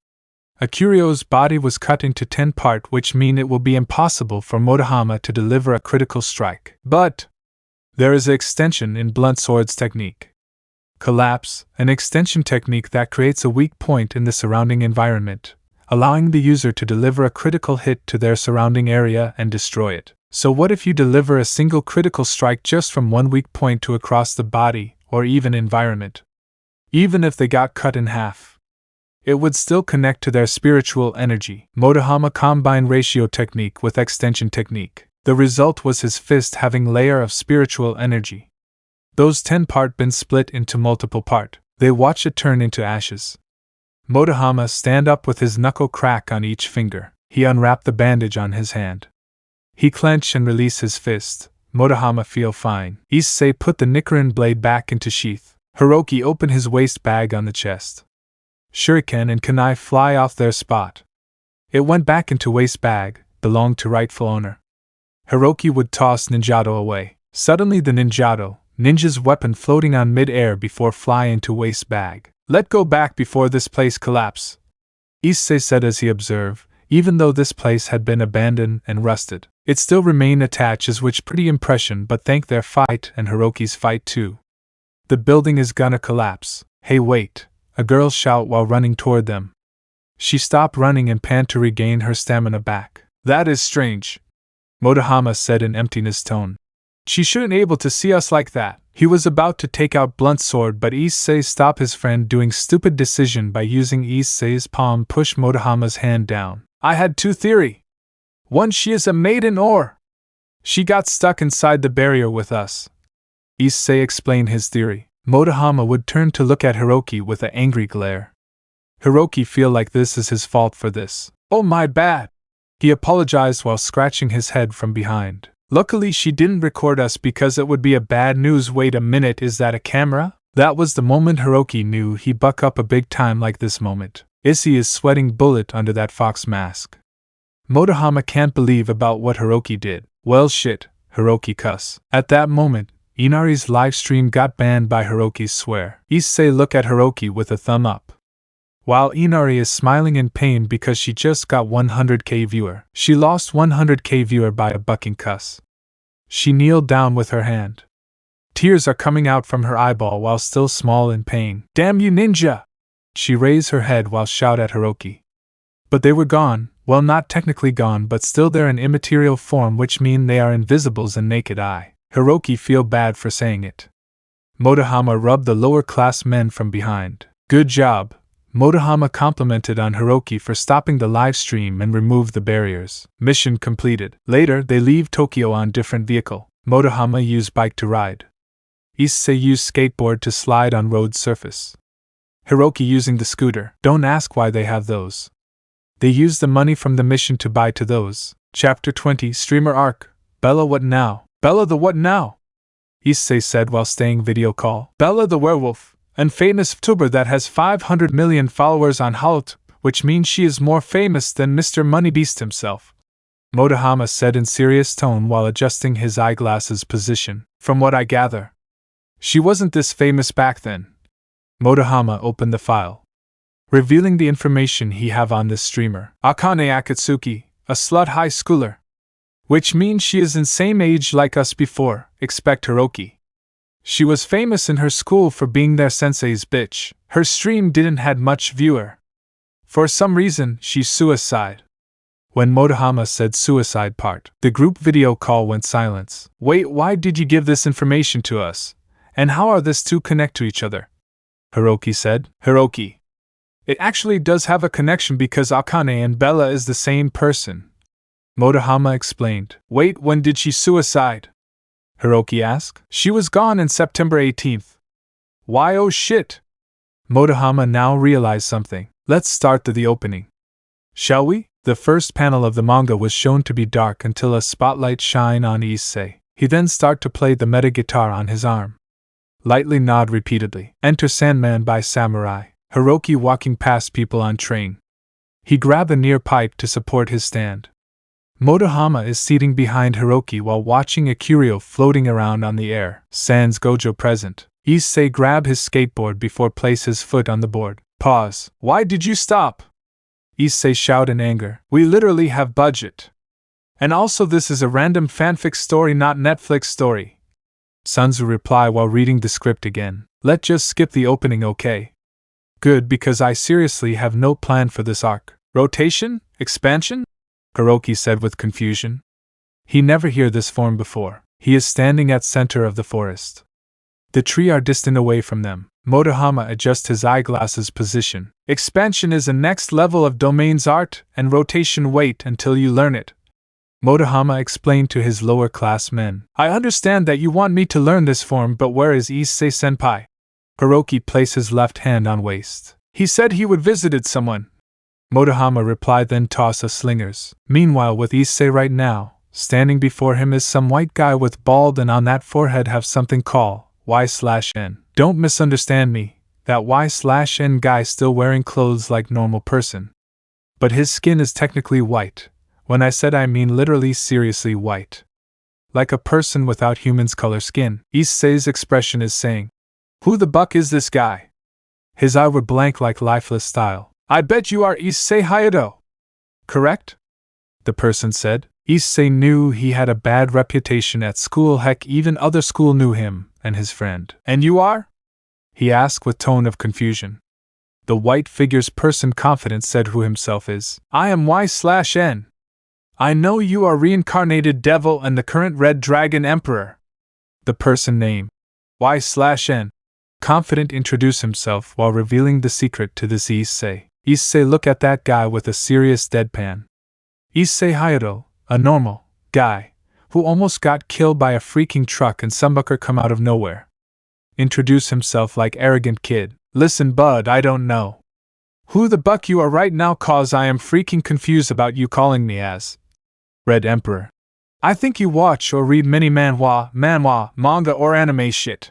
Speaker 1: Akurio's body was cut into 10 part, which mean it will be impossible for Motohama to deliver a critical strike. But there is an extension in blunt swords technique. Collapse, an extension technique that creates a weak point in the surrounding environment, allowing the user to deliver a critical hit to their surrounding area and destroy it. So what if you deliver a single critical strike just from one weak point to across the body, or even environment? Even if they got cut in half, it would still connect to their spiritual energy. Motohama combined ratio technique with extension technique. The result was his fist having layer of spiritual energy. Those 10 part been split into multiple part. They watch it turn into ashes. Motohama stand up with his knuckle crack on each finger. He unwrapped the bandage on his hand. He clenched and released his fist. Motohama feel fine. Issei put the Nichiren blade back into sheath. Hiroki opened his waist bag on the chest. shuriken and kunai fly off their spot. It went back into waist bag, belonged to rightful owner. Hiroki would toss ninjato away. Suddenly the ninja's weapon floating on mid-air before fly into waist bag. Let go back before this place collapse, Issei said as he observed. Even though this place had been abandoned and rusted, it still remained attached, as which pretty impression, but thank their fight and Hiroki's fight too. The building is gonna collapse. Hey wait, a girl shout while running toward them. She stopped running and pant to regain her stamina back. That is strange, Motohama said in emptiness tone. She shouldn't able to see us like that. He was about to take out blunt sword, but Issei stopped his friend doing stupid decision by using Issei's palm push Motohama's hand down. I had two theory. One, she is a maiden, or she got stuck inside the barrier with us. Issei explained his theory. Motohama would turn to look at Hiroki with an angry glare. Hiroki feel like this is his fault for this. Oh my bad. He apologized while scratching his head from behind. Luckily she didn't record us because it would be a bad news. Wait a minute, is that a camera? That was the moment Hiroki knew he buck up a big time like this moment. Issei is sweating bullet under that fox mask. Motohama can't believe about what Hiroki did. Well shit, Hiroki cuss. At that moment, Inari's livestream got banned by Hiroki's swear. Issei look at Hiroki with a thumb up. While Inari is smiling in pain because she just got 100k viewer. She lost 100k viewer by a bucking cuss. She kneeled down with her hand. Tears are coming out from her eyeball while still small in pain. Damn you ninja! She raised her head while shout at Hiroki. But they were gone, well not technically gone but still they're in immaterial form, which mean they are invisibles in naked eye. Hiroki feel bad for saying it. Motohama rubbed the lower class men from behind. Good job. Motohama complimented on Hiroki for stopping the live stream and removed the barriers. Mission completed. Later, they leave Tokyo on different vehicle. Motohama used bike to ride. Issei used skateboard to slide on road surface. Hiroki using the scooter. Don't ask why they have those. They used the money from the mission to buy to those. Chapter 20 Streamer Arc. Bella what now? Bella the what now? Issei said while staying video call. Bella the werewolf. An famous VTuber that has 500 million followers on hyoudou, which means she is more famous than Mr. Moneybeast himself. Motohama said in serious tone while adjusting his eyeglasses position. From what I gather, she wasn't this famous back then. Motohama opened the file, revealing the information he have on this streamer. Akane Akatsuki, a slut high schooler. Which means she is in same age like us before, expect Hiroki. She was famous in her school for being their sensei's bitch. Her stream didn't had much viewer. For some reason, she suicide. When Motohama said suicide part, the group video call went silence. Wait, why did you give this information to us? And how are these two connect to each other? Hiroki said. Hiroki. It actually does have a connection because Akane and Bella is the same person. Motohama explained. Wait, when did she suicide? Hiroki asked. She was gone on September 18th. Why oh shit? Motohama now realized something. Let's start the opening. Shall we? The first panel of the manga was shown to be dark until a spotlight shine on Issei. He then start to play the meta guitar on his arm. Lightly nod repeatedly. Enter Sandman by Samurai. Hiroki walking past people on train. He grabbed a near pipe to support his stand. Motohama is seating behind Hiroki while watching a curio floating around on the air. Sans Gojo present. Issei grab his skateboard before place his foot on the board. Pause. Why did you stop? Issei shout in anger. We literally have budget. And also this is a random fanfic story, not Netflix story. Sunzu reply while reading the script again. Let's just skip the opening, okay? Good, because I seriously have no plan for this arc. Rotation? Expansion? Hiroki said with confusion. He never hear this form before. He is standing at center of the forest. The tree are distant away from them. Motohama adjusts his eyeglasses position. Expansion is a next level of domains art, and rotation wait until you learn it. Motohama explained to his lower class men. I understand that you want me to learn this form, but where is Issei-senpai? Hiroki placed his left hand on waist. He said he would visited someone. Motohama replied, then toss a slingers. Meanwhile with Issei right now, standing before him is some white guy with bald and on that forehead have something called Y/N. Don't misunderstand me, that Y/N guy still wearing clothes like normal person. But his skin is technically white. When I said I mean literally seriously white. Like a person without human's color skin. Issei's expression is saying, "Who the buck is this guy?" His eye were blank like lifeless style. "I bet you are Issei Hyoudo. Correct?" the person said. Issei knew he had a bad reputation at school, heck even other school knew him and his friend. "And you are?" he asked with tone of confusion. The white figure's person confident said who himself is. "I am Y/N. I know you are reincarnated devil and the current red dragon emperor." The person named Y/N confident introduced himself while revealing the secret to this Issei. Issei looked at that guy with a serious deadpan. Issei Hyoudo, a normal guy, who almost got killed by a freaking truck and sumbucker come out of nowhere. Introduced himself like arrogant kid. "Listen bud, I don't know who the buck you are right now cause I am freaking confused about you calling me as Red Emperor. I think you watch or read many manhwa, manga or anime shit."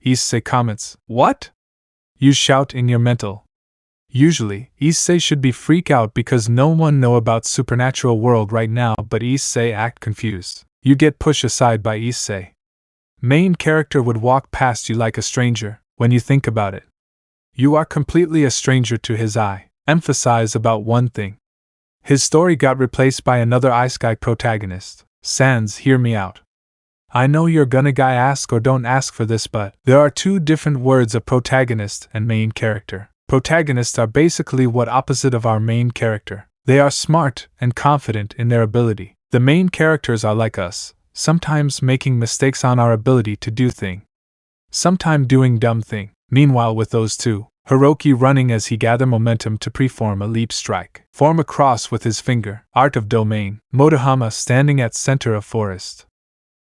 Speaker 1: Issei comments. "What?" you shout in your mental. Usually, Issei should be freak out because no one know about supernatural world right now, but Issei act confused. You get pushed aside by Issei. Main character would walk past you like a stranger, when you think about it. You are completely a stranger to his eye. Emphasize about one thing. His story got replaced by another Isekai protagonist. Sans, hear me out. I know you're gonna guy ask or don't ask for this, but there are two different words of protagonist and main character. Protagonists are basically what opposite of our main character. They are smart and confident in their ability. The main characters are like us, sometimes making mistakes on our ability to do thing. Sometime doing dumb thing. Meanwhile with those two, Hiroki running as he gather momentum to preform a leap strike. Form a cross with his finger. Art of domain. Motohama standing at center of forest.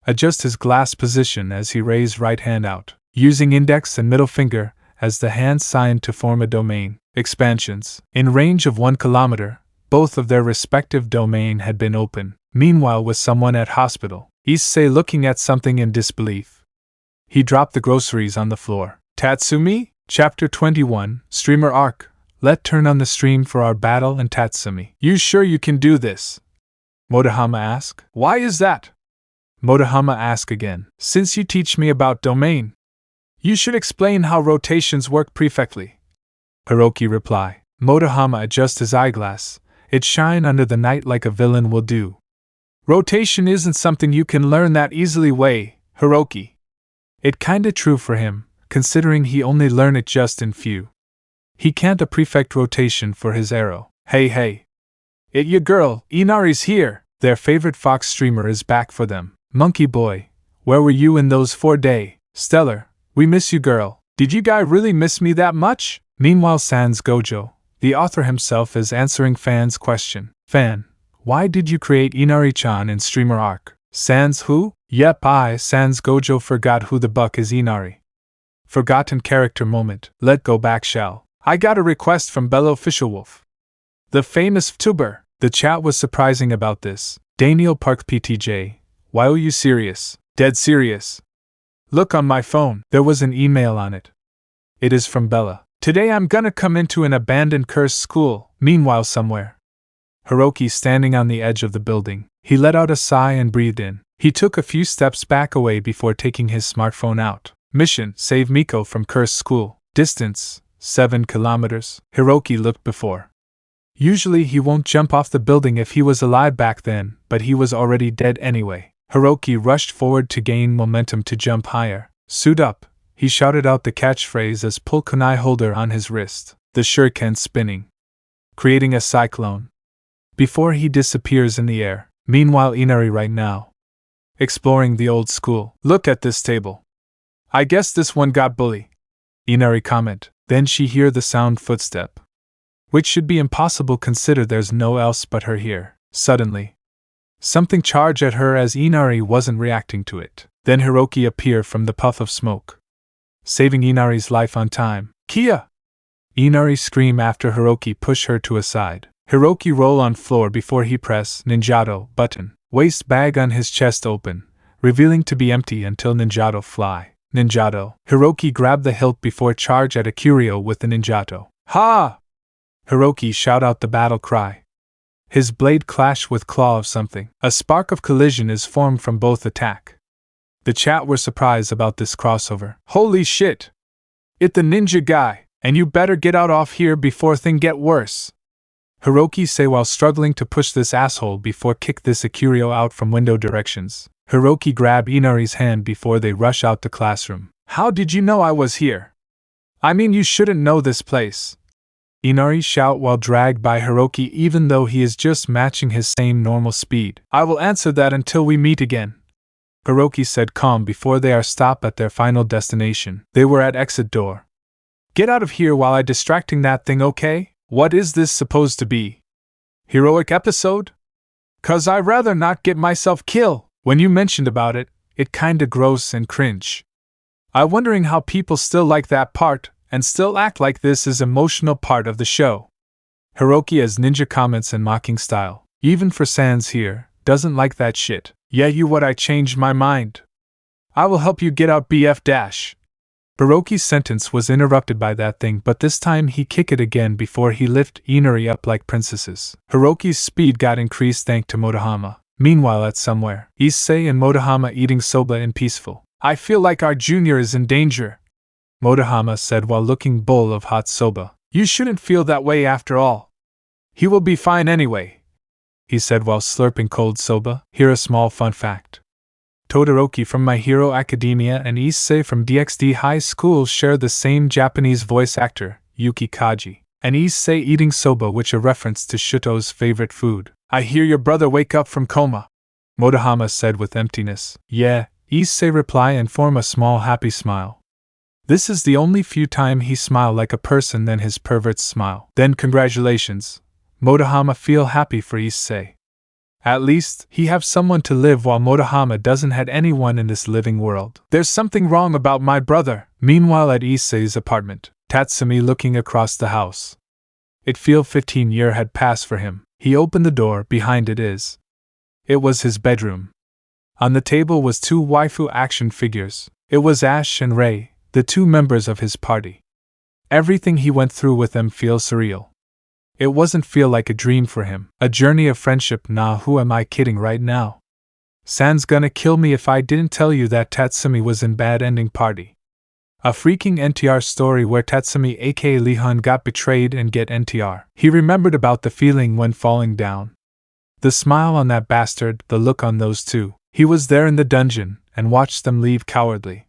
Speaker 1: Adjust his glass position as he raise right hand out, using index and middle finger as the hand sign to form a domain. Expansions. In range of 1 kilometer, both of their respective domain had been open. Meanwhile with someone at hospital, Issei looking at something in disbelief. He dropped the groceries on the floor. Tatsumi? Chapter 21, Streamer Arc. Let turn on the stream for our battle and Tatsumi. You sure you can do this? Motohama asked. Why is that? Motohama asked again. Since you teach me about domain, you should explain how rotations work perfectly. Hiroki reply. Motohama adjust his eyeglass. It shine under the night like a villain will do. Rotation isn't something you can learn that easily way, Hiroki. It kinda true for him, considering he only learn it just in few. He can't a prefect rotation for his arrow. Hey. It ya girl, Inari's here. Their favorite Fox streamer is back for them. Monkey boy, where were you in those 4 days? Stellar, we miss you girl. Did you guy really miss me that much? Meanwhile Sans Gojo, the author himself, is answering Fan's question. Fan, why did you create Inari-chan in Streamer Arc? Sans who? Yep, Sans Gojo forgot who the buck is Inari. Forgotten character moment. Let go back shall. I got a request from Bello Fishelwolf, the famous VTuber. The chat was surprising about this. Daniel Park PTJ. Why are you serious? Dead serious. Look on my phone. There was an email on it. It is from Bella. Today I'm gonna come into an abandoned cursed school. Meanwhile somewhere. Hiroki standing on the edge of the building. He let out a sigh and breathed in. He took a few steps back away before taking his smartphone out. Mission, save Miko from cursed school. Distance, 7 kilometers. Hiroki looked before. Usually he won't jump off the building if he was alive back then, but he was already dead anyway. Hiroki rushed forward to gain momentum to jump higher. Suit up, he shouted out the catchphrase as pull kunai holder on his wrist, the shuriken spinning, creating a cyclone. Before he disappears in the air. Meanwhile Inari right now, exploring the old school. Look at this table. I guess this one got bullied. Inari comment. Then she hear the sound footstep. Which should be impossible consider there's no else but her here. Suddenly, something charged at her as Inari wasn't reacting to it. Then Hiroki appear from the puff of smoke, saving Inari's life on time. Kia! Inari scream after Hiroki push her to a side. Hiroki roll on floor before he press ninjato button. Waist bag on his chest open, revealing to be empty until ninjato fly. Ninjato. Hiroki grabbed the hilt before charge at a curio with the ninjato. Ha! Hiroki shout out the battle cry. His blade clashed with claw of something. A spark of collision is formed from both attack. The chat were surprised about this crossover. Holy shit! It the ninja guy, and you better get out off here before thing get worse. Hiroki say while struggling to push this asshole before kick this Akurio out from window directions. Hiroki grab Inari's hand before they rush out the classroom. How did you know I was here? I mean you shouldn't know this place. Inari shout while dragged by Hiroki even though he is just matching his same normal speed. I will answer that until we meet again. Hiroki said calm before they are stopped at their final destination. They were at exit door. Get out of here while I distracting that thing, okay? What is this supposed to be? Heroic episode? 'Cause I rather not get myself killed. When you mentioned about it, it kinda gross and cringe. I wondering how people still like that part, and still act like this is emotional part of the show. Hiroki as ninja comments in mocking style. Even for Sans here, doesn't like that shit. Yeah, you what I changed my mind. I will help you get out BF dash. Hiroki's sentence was interrupted by that thing, but this time he kick it again before he lift Inari up like princesses. Hiroki's speed got increased thanks to Motohama. Meanwhile at somewhere, Issei and Motohama eating soba in peaceful. I feel like our junior is in danger, Motohama said while looking bowl of hot soba. You shouldn't feel that way after all. He will be fine anyway, he said while slurping cold soba. Here a small fun fact. Todoroki from My Hero Academia and Issei from DxD High School share the same Japanese voice actor, Yuki Kaji. And Issei eating soba, which a reference to Shuto's favorite food. I hear your brother wake up from coma, Motohama said with emptiness. Yeah, Issei reply and form a small happy smile. This is the only few time he smile like a person than his perverts smile. Then congratulations, Motohama feel happy for Issei. At least, he have someone to live while Motohama doesn't had anyone in this living world. There's something wrong about my brother. Meanwhile at Issei's apartment, Tatsumi looking across the house. It feel 15 years had passed for him. He opened the door, behind it is. It was his bedroom. On the table was two waifu action figures. It was Ash and Rei, the two members of his party. Everything he went through with them feels surreal. It wasn't feel like a dream for him. A journey of friendship. Nah, who am I kidding right now? Sans gonna kill me if I didn't tell you that Tatsumi was in bad ending party. A freaking NTR story where Tatsumi aka Lihun got betrayed and get NTR. He remembered about the feeling when falling down. The smile on that bastard, the look on those two. He was there in the dungeon, and watched them leave cowardly.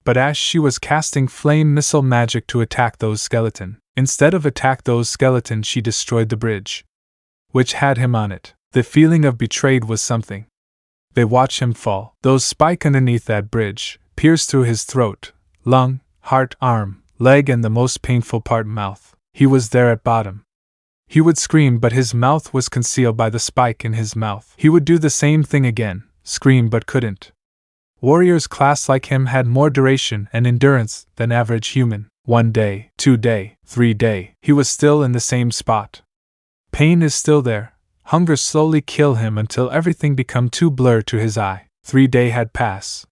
Speaker 1: But as she was casting flame missile magic to attack those skeleton, instead of attack those skeleton she destroyed the bridge, which had him on it. The feeling of betrayed was something. They watch him fall. Those spike underneath that bridge, pierced through his throat, lung, heart, arm, leg and the most painful part mouth. He was there at bottom. He would scream but his mouth was concealed by the spike in his mouth. He would do the same thing again, scream but couldn't. Warriors class like him had more duration and endurance than average human. 1 day, 2 day, 3 day, he was still in the same spot. Pain is still there. Hunger slowly kill him until everything become too blurred to his eye. 3 day had passed.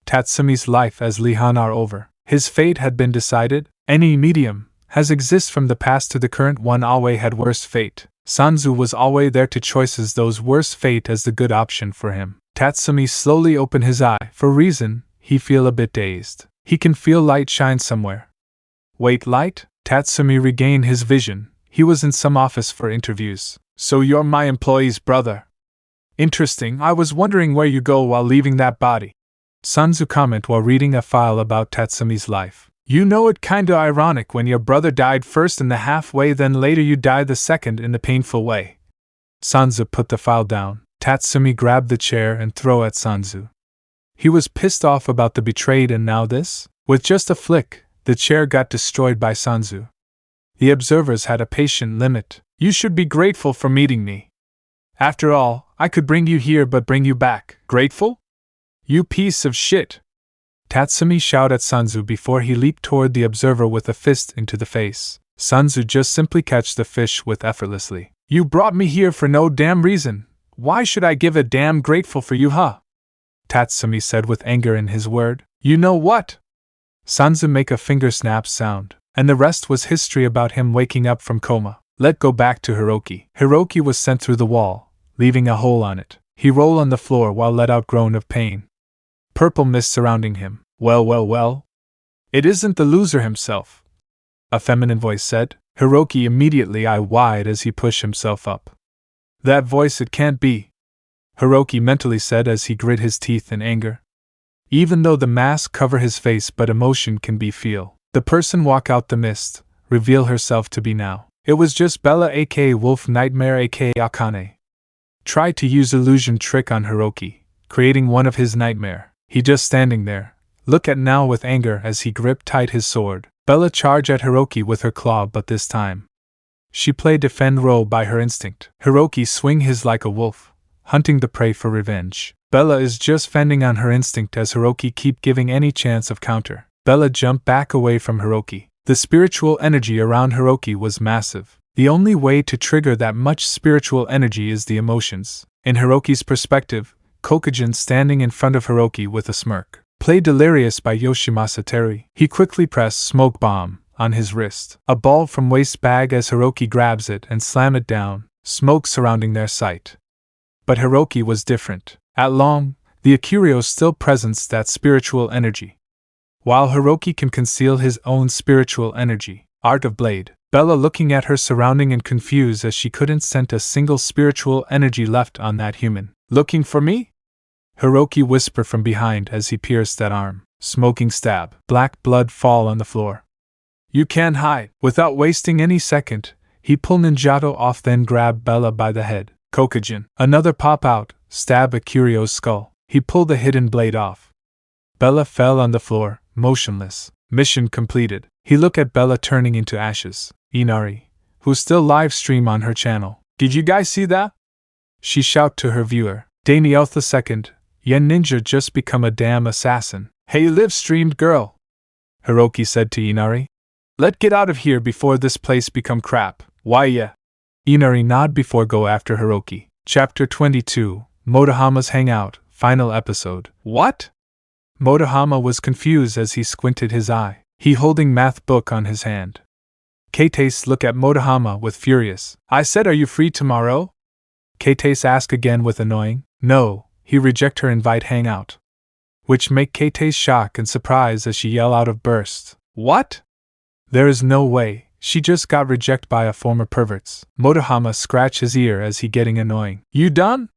Speaker 1: Tatsumi's life as Lihun are over. His fate had been decided. Any medium has exist from the past to the current one always had worse fate. Sanzu was always there to choices those worse fate as the good option for him. Tatsumi slowly opened his eye. For reason, he feel a bit dazed. He can feel light shine somewhere. Wait, light? Tatsumi regained his vision. He was in some office for interviews. So you're my employee's brother. Interesting, I was wondering where you go while leaving that body. Sanzu comment while reading a file about Tatsumi's life. You know it kinda ironic when your brother died first in the halfway then later you died the second in the painful way. Sanzu put the file down. Tatsumi grabbed the chair and threw at Sanzu. He was pissed off about the betrayed and now this? With just a flick, the chair got destroyed by Sanzu. The observers had a patient limit. You should be grateful for meeting me. After all, I could bring you here but bring you back. Grateful? You piece of shit! Tatsumi shouted at Sanzu before he leaped toward the observer with a fist into the face. Sanzu just simply catched the fish with effortlessly. You brought me here for no damn reason. Why should I give a damn grateful for you, huh? Tatsumi said with anger in his word. You know what? Sanzu make a finger snap sound, and the rest was history about him waking up from coma. Let go back to Hiroki. Hiroki was sent through the wall, leaving a hole on it. He rolled on the floor while let out groan of pain. Purple mist surrounding him. Well. It isn't the loser himself, a feminine voice said. Hiroki immediately eyed wide as he pushed himself up. That voice, it can't be, Hiroki mentally said as he grit his teeth in anger. Even though the mask cover his face, but emotion can be feel. The person walk out the mist, reveal herself to be now. It was just Bella aka Wolf Nightmare aka Akane. Tried to use illusion trick on Hiroki, creating one of his nightmare. He just standing there, look at now with anger as he gripped tight his sword. Bella charged at Hiroki with her claw, but this time she played defend role by her instinct. Hiroki swing his like a wolf, hunting the prey for revenge. Bella is just fending on her instinct as Hiroki keep giving any chance of counter. Bella jumped back away from Hiroki. The spiritual energy around Hiroki was massive. The only way to trigger that much spiritual energy is the emotions. In Hiroki's perspective, Kokujin standing in front of Hiroki with a smirk. Played delirious by Yoshimasa Terry. He quickly pressed smoke bomb on his wrist. A ball from waist bag as Hiroki grabs it and slam it down, smoke surrounding their sight. But Hiroki was different. At long, the Akurio still presents that spiritual energy. While Hiroki can conceal his own spiritual energy, Art of Blade, Bella looking at her surrounding and confused as she couldn't sense a single spiritual energy left on that human. Looking for me? Hiroki whispered from behind as he pierced that arm. Smoking stab. Black blood fall on the floor. You can't hide. Without wasting any second, he pulled Ninjato off, then grabbed Bella by the head. Kokujin. Another pop out, stab Akurio's skull. He pulled the hidden blade off. Bella fell on the floor, motionless. Mission completed. He looked at Bella turning into ashes. Inari, who's still live stream on her channel. Did you guys see that? She shouted to her viewer. Danielle II, Yen Ninja just become a damn assassin. Hey live streamed girl, Hiroki said to Inari. Let's get out of here before this place become crap. Why yeah. Inari nod before go after Hiroki. Chapter 22, Motohama's Hangout, final episode. What? Motohama was confused as he squinted his eye. He holding math book on his hand. Keitase looked at Motohama with furious. I said are you free tomorrow? Keitase asked again with annoying. No, he reject her invite hangout. Which make Keitase shock and surprise as she yell out of burst. What? There is no way, she just got rejected by a former perverts. Motohama scratched his ear as he getting annoying. You done?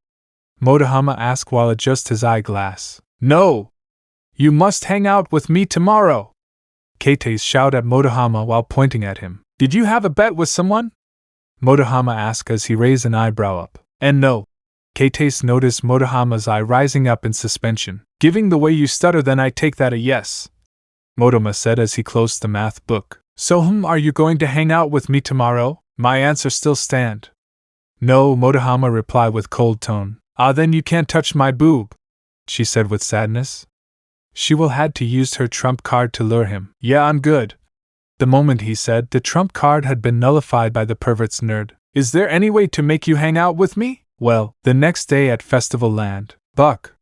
Speaker 1: Motohama asked while adjust his eyeglass. No! You must hang out with me tomorrow! Keitase shouted at Motohama while pointing at him. Did you have a bet with someone? Motohama asked as he raised an eyebrow up. And no. Keitase noticed Motohama's eye rising up in suspension. Giving the way you stutter, then I take that a yes, Motohama said as he closed the math book. So are you going to hang out with me tomorrow? My answer still stand. No, Motohama replied with cold tone. Ah, then you can't touch my boob, she said with sadness. She will had to use her trump card to lure him. Yeah, I'm good. The moment he said, the trump card had been nullified by the pervert's nerd. Is there any way to make you hang out with me? Well, the next day at Festival Land, Buck.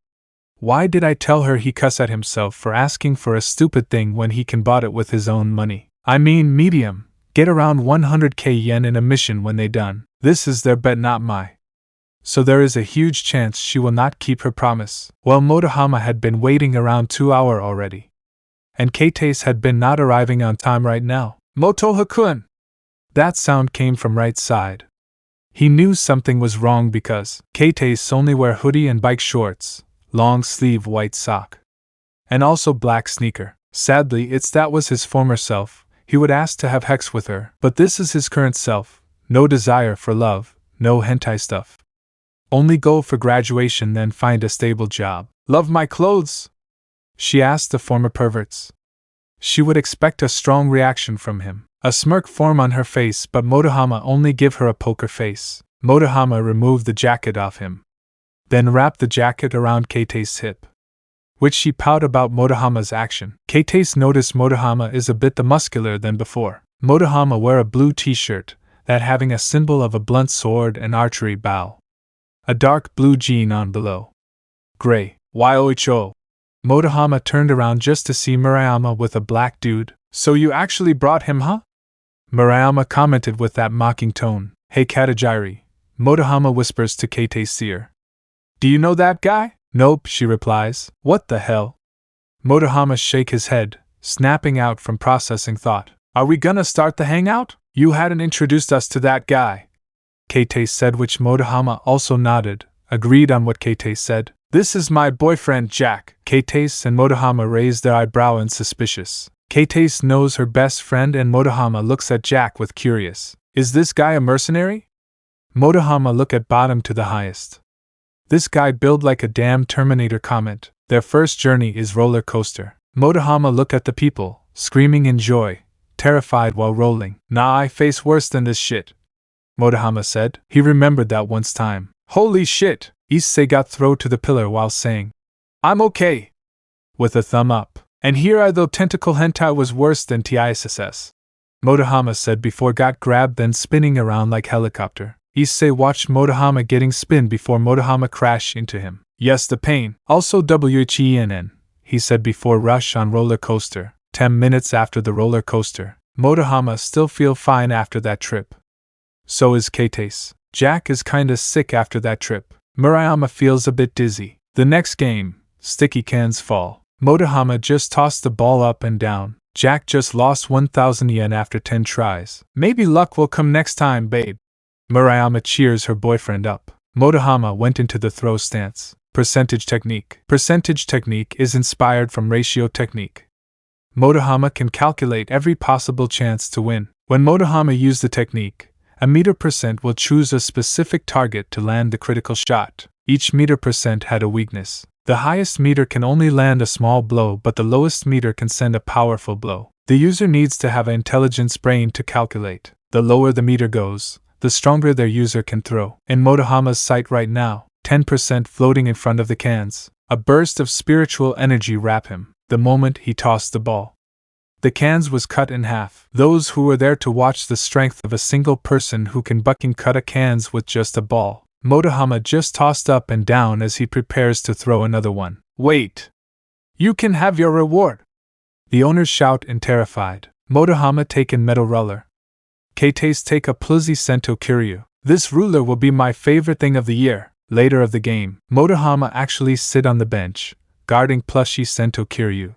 Speaker 1: Why did I tell her? He cussed at himself for asking for a stupid thing when he can bought it with his own money. I mean medium, get around 100k yen in a mission when they done. This is their bet, not my. So there is a huge chance she will not keep her promise. Well, Motohama had been waiting around 2 hours already. And Keitase had been not arriving on time right now. Motoha-kun! That sound came from right side. He knew something was wrong because Keitase only wear hoodie and bike shorts, long sleeve white sock, and also black sneaker. Sadly, that was his former self. He would ask to have hex with her, but this is his current self. No desire for love, no hentai stuff. Only go for graduation, then find a stable job. Love my clothes? She asked the former perverts. She would expect a strong reaction from him. A smirk formed on her face, but Motohama only give her a poker face. Motohama removed the jacket off him, then wrapped the jacket around Keitase's hip, which she pouted about Motohama's action. Keitase noticed Motohama is a bit the muscular than before. Motohama wear a blue t-shirt, that having a symbol of a blunt sword and archery bow. A dark blue jean on below. Gray, yoicho. Motohama turned around just to see Murayama with a black dude. So you actually brought him, huh? Murayama commented with that mocking tone. Hey Katajiri, Motohama whispers to Keite's seer. Do you know that guy? Nope, she replies. What the hell? Motohama shake his head, snapping out from processing thought. Are we gonna start the hangout? You hadn't introduced us to that guy. Keite said, which Motohama also nodded, agreed on what Keite said. This is my boyfriend Jack. Keite and Motohama raised their eyebrow in suspicious. Keite knows her best friend and Motohama looks at Jack with curious. Is this guy a mercenary? Motohama look at bottom to the highest. This guy build like a damn Terminator comment. Their first journey is roller coaster. Motohama look at the people, screaming in joy, terrified while rolling. Nah, I face worse than this shit, Motohama said. He remembered that once time. Holy shit! Issei got thrown to the pillar while saying, I'm okay, with a thumb up. And here I though tentacle hentai was worse than TISSS. Motohama said before got grabbed then spinning around like helicopter. Issei watched Motohama getting spin before Motohama crashed into him. Yes, the pain. Also WHENN, he said before rush on roller coaster. 10 minutes after the roller coaster. Motohama still feel fine after that trip. So is Keite. Jack is kinda sick after that trip. Murayama feels a bit dizzy. The next game, sticky cans fall. Motohama just tossed the ball up and down. Jack just lost 1,000 yen after 10 tries. Maybe luck will come next time, babe. Murayama cheers her boyfriend up. Motohama went into the throw stance. Percentage technique. Percentage technique is inspired from ratio technique. Motohama can calculate every possible chance to win. When Motohama used the technique, a meter percent will choose a specific target to land the critical shot. Each meter percent had a weakness. The highest meter can only land a small blow, but the lowest meter can send a powerful blow. The user needs to have an intelligence brain to calculate. The lower the meter goes, the stronger their user can throw. In Motohama's sight right now, 10% floating in front of the cans. A burst of spiritual energy wrapped him the moment he tossed the ball. The cans was cut in half. Those who were there to watch the strength of a single person who can bucking cut a cans with just a ball. Motohama just tossed up and down as he prepares to throw another one. Wait! You can have your reward! The owners shout in terrified. Motohama taken metal ruler. Keite's take a pluzzy Sento Kiryu. This ruler will be my favorite thing of the year. Later of the game, Motohama actually sit on the bench, guarding plushy Sento Kiryu.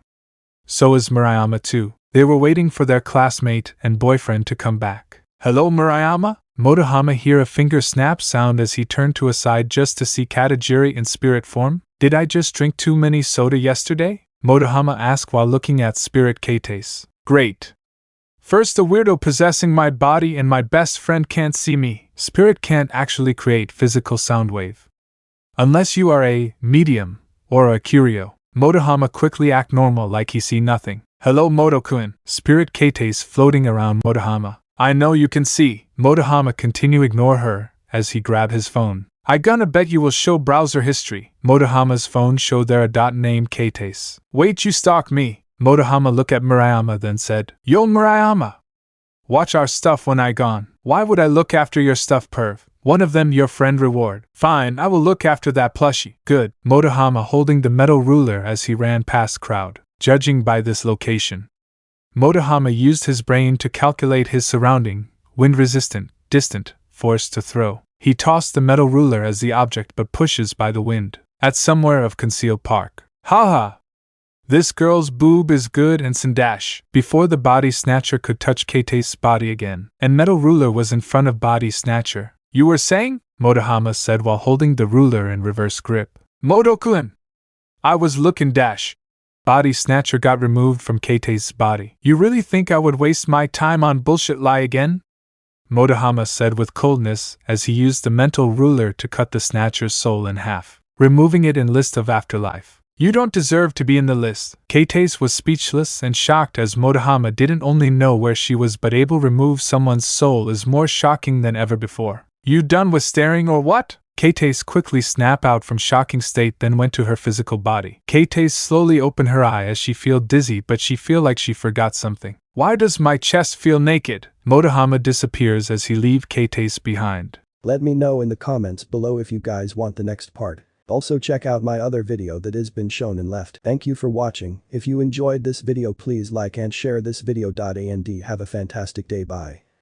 Speaker 1: So is Murayama too. They were waiting for their classmate and boyfriend to come back. Hello Murayama? Motohama hear a finger snap sound as he turned to a side just to see Katajiri in spirit form. Did I just drink too many soda yesterday? Motohama asked while looking at spirit Keite. Great. First a weirdo possessing my body and my best friend can't see me. Spirit can't actually create physical sound wave. Unless you are a medium or a curio. Motohama quickly act normal like he see nothing. Hello Moto-kun. Spirit Keite's floating around Motohama. I know you can see. Motohama continue ignore her as he grab his phone. I gonna bet you will show browser history. Motohama's phone showed there a dot named Keite. Wait, you stalk me. Motohama look at Murayama then said, Yo Murayama! Watch our stuff when I gone. Why would I look after your stuff, perv? One of them your friend reward. Fine, I will look after that plushie. Good. Motohama holding the metal ruler as he ran past crowd. Judging by this location, Motohama used his brain to calculate his surrounding, wind-resistant, distant, force to throw. He tossed the metal ruler as the object but pushes by the wind. At somewhere of concealed park. Haha! This girl's boob is good and sandash. Before the body snatcher could touch Keite's body again, and metal ruler was in front of body snatcher. You were saying? Motohama said while holding the ruler in reverse grip. Moto-kun! I was looking dash. Body snatcher got removed from Keite's body. You really think I would waste my time on bullshit lie again? Motohama said with coldness as he used the mental ruler to cut the snatcher's soul in half, removing it in list of afterlife. You don't deserve to be in the list. Keite was speechless and shocked as Motohama didn't only know where she was but able to remove someone's soul is more shocking than ever before. You done with staring or what? Keite quickly snapped out from shocking state then went to her physical body. Keite slowly opened her eye as she feel dizzy but she feel like she forgot something. Why does my chest feel naked? Motohama disappears as he leave Keite behind.
Speaker 2: Let me know in the comments below if you guys want the next part. Also check out my other video that has been shown and left. Thank you for watching. If you enjoyed this video please like and share this video. And have a fantastic day. Bye.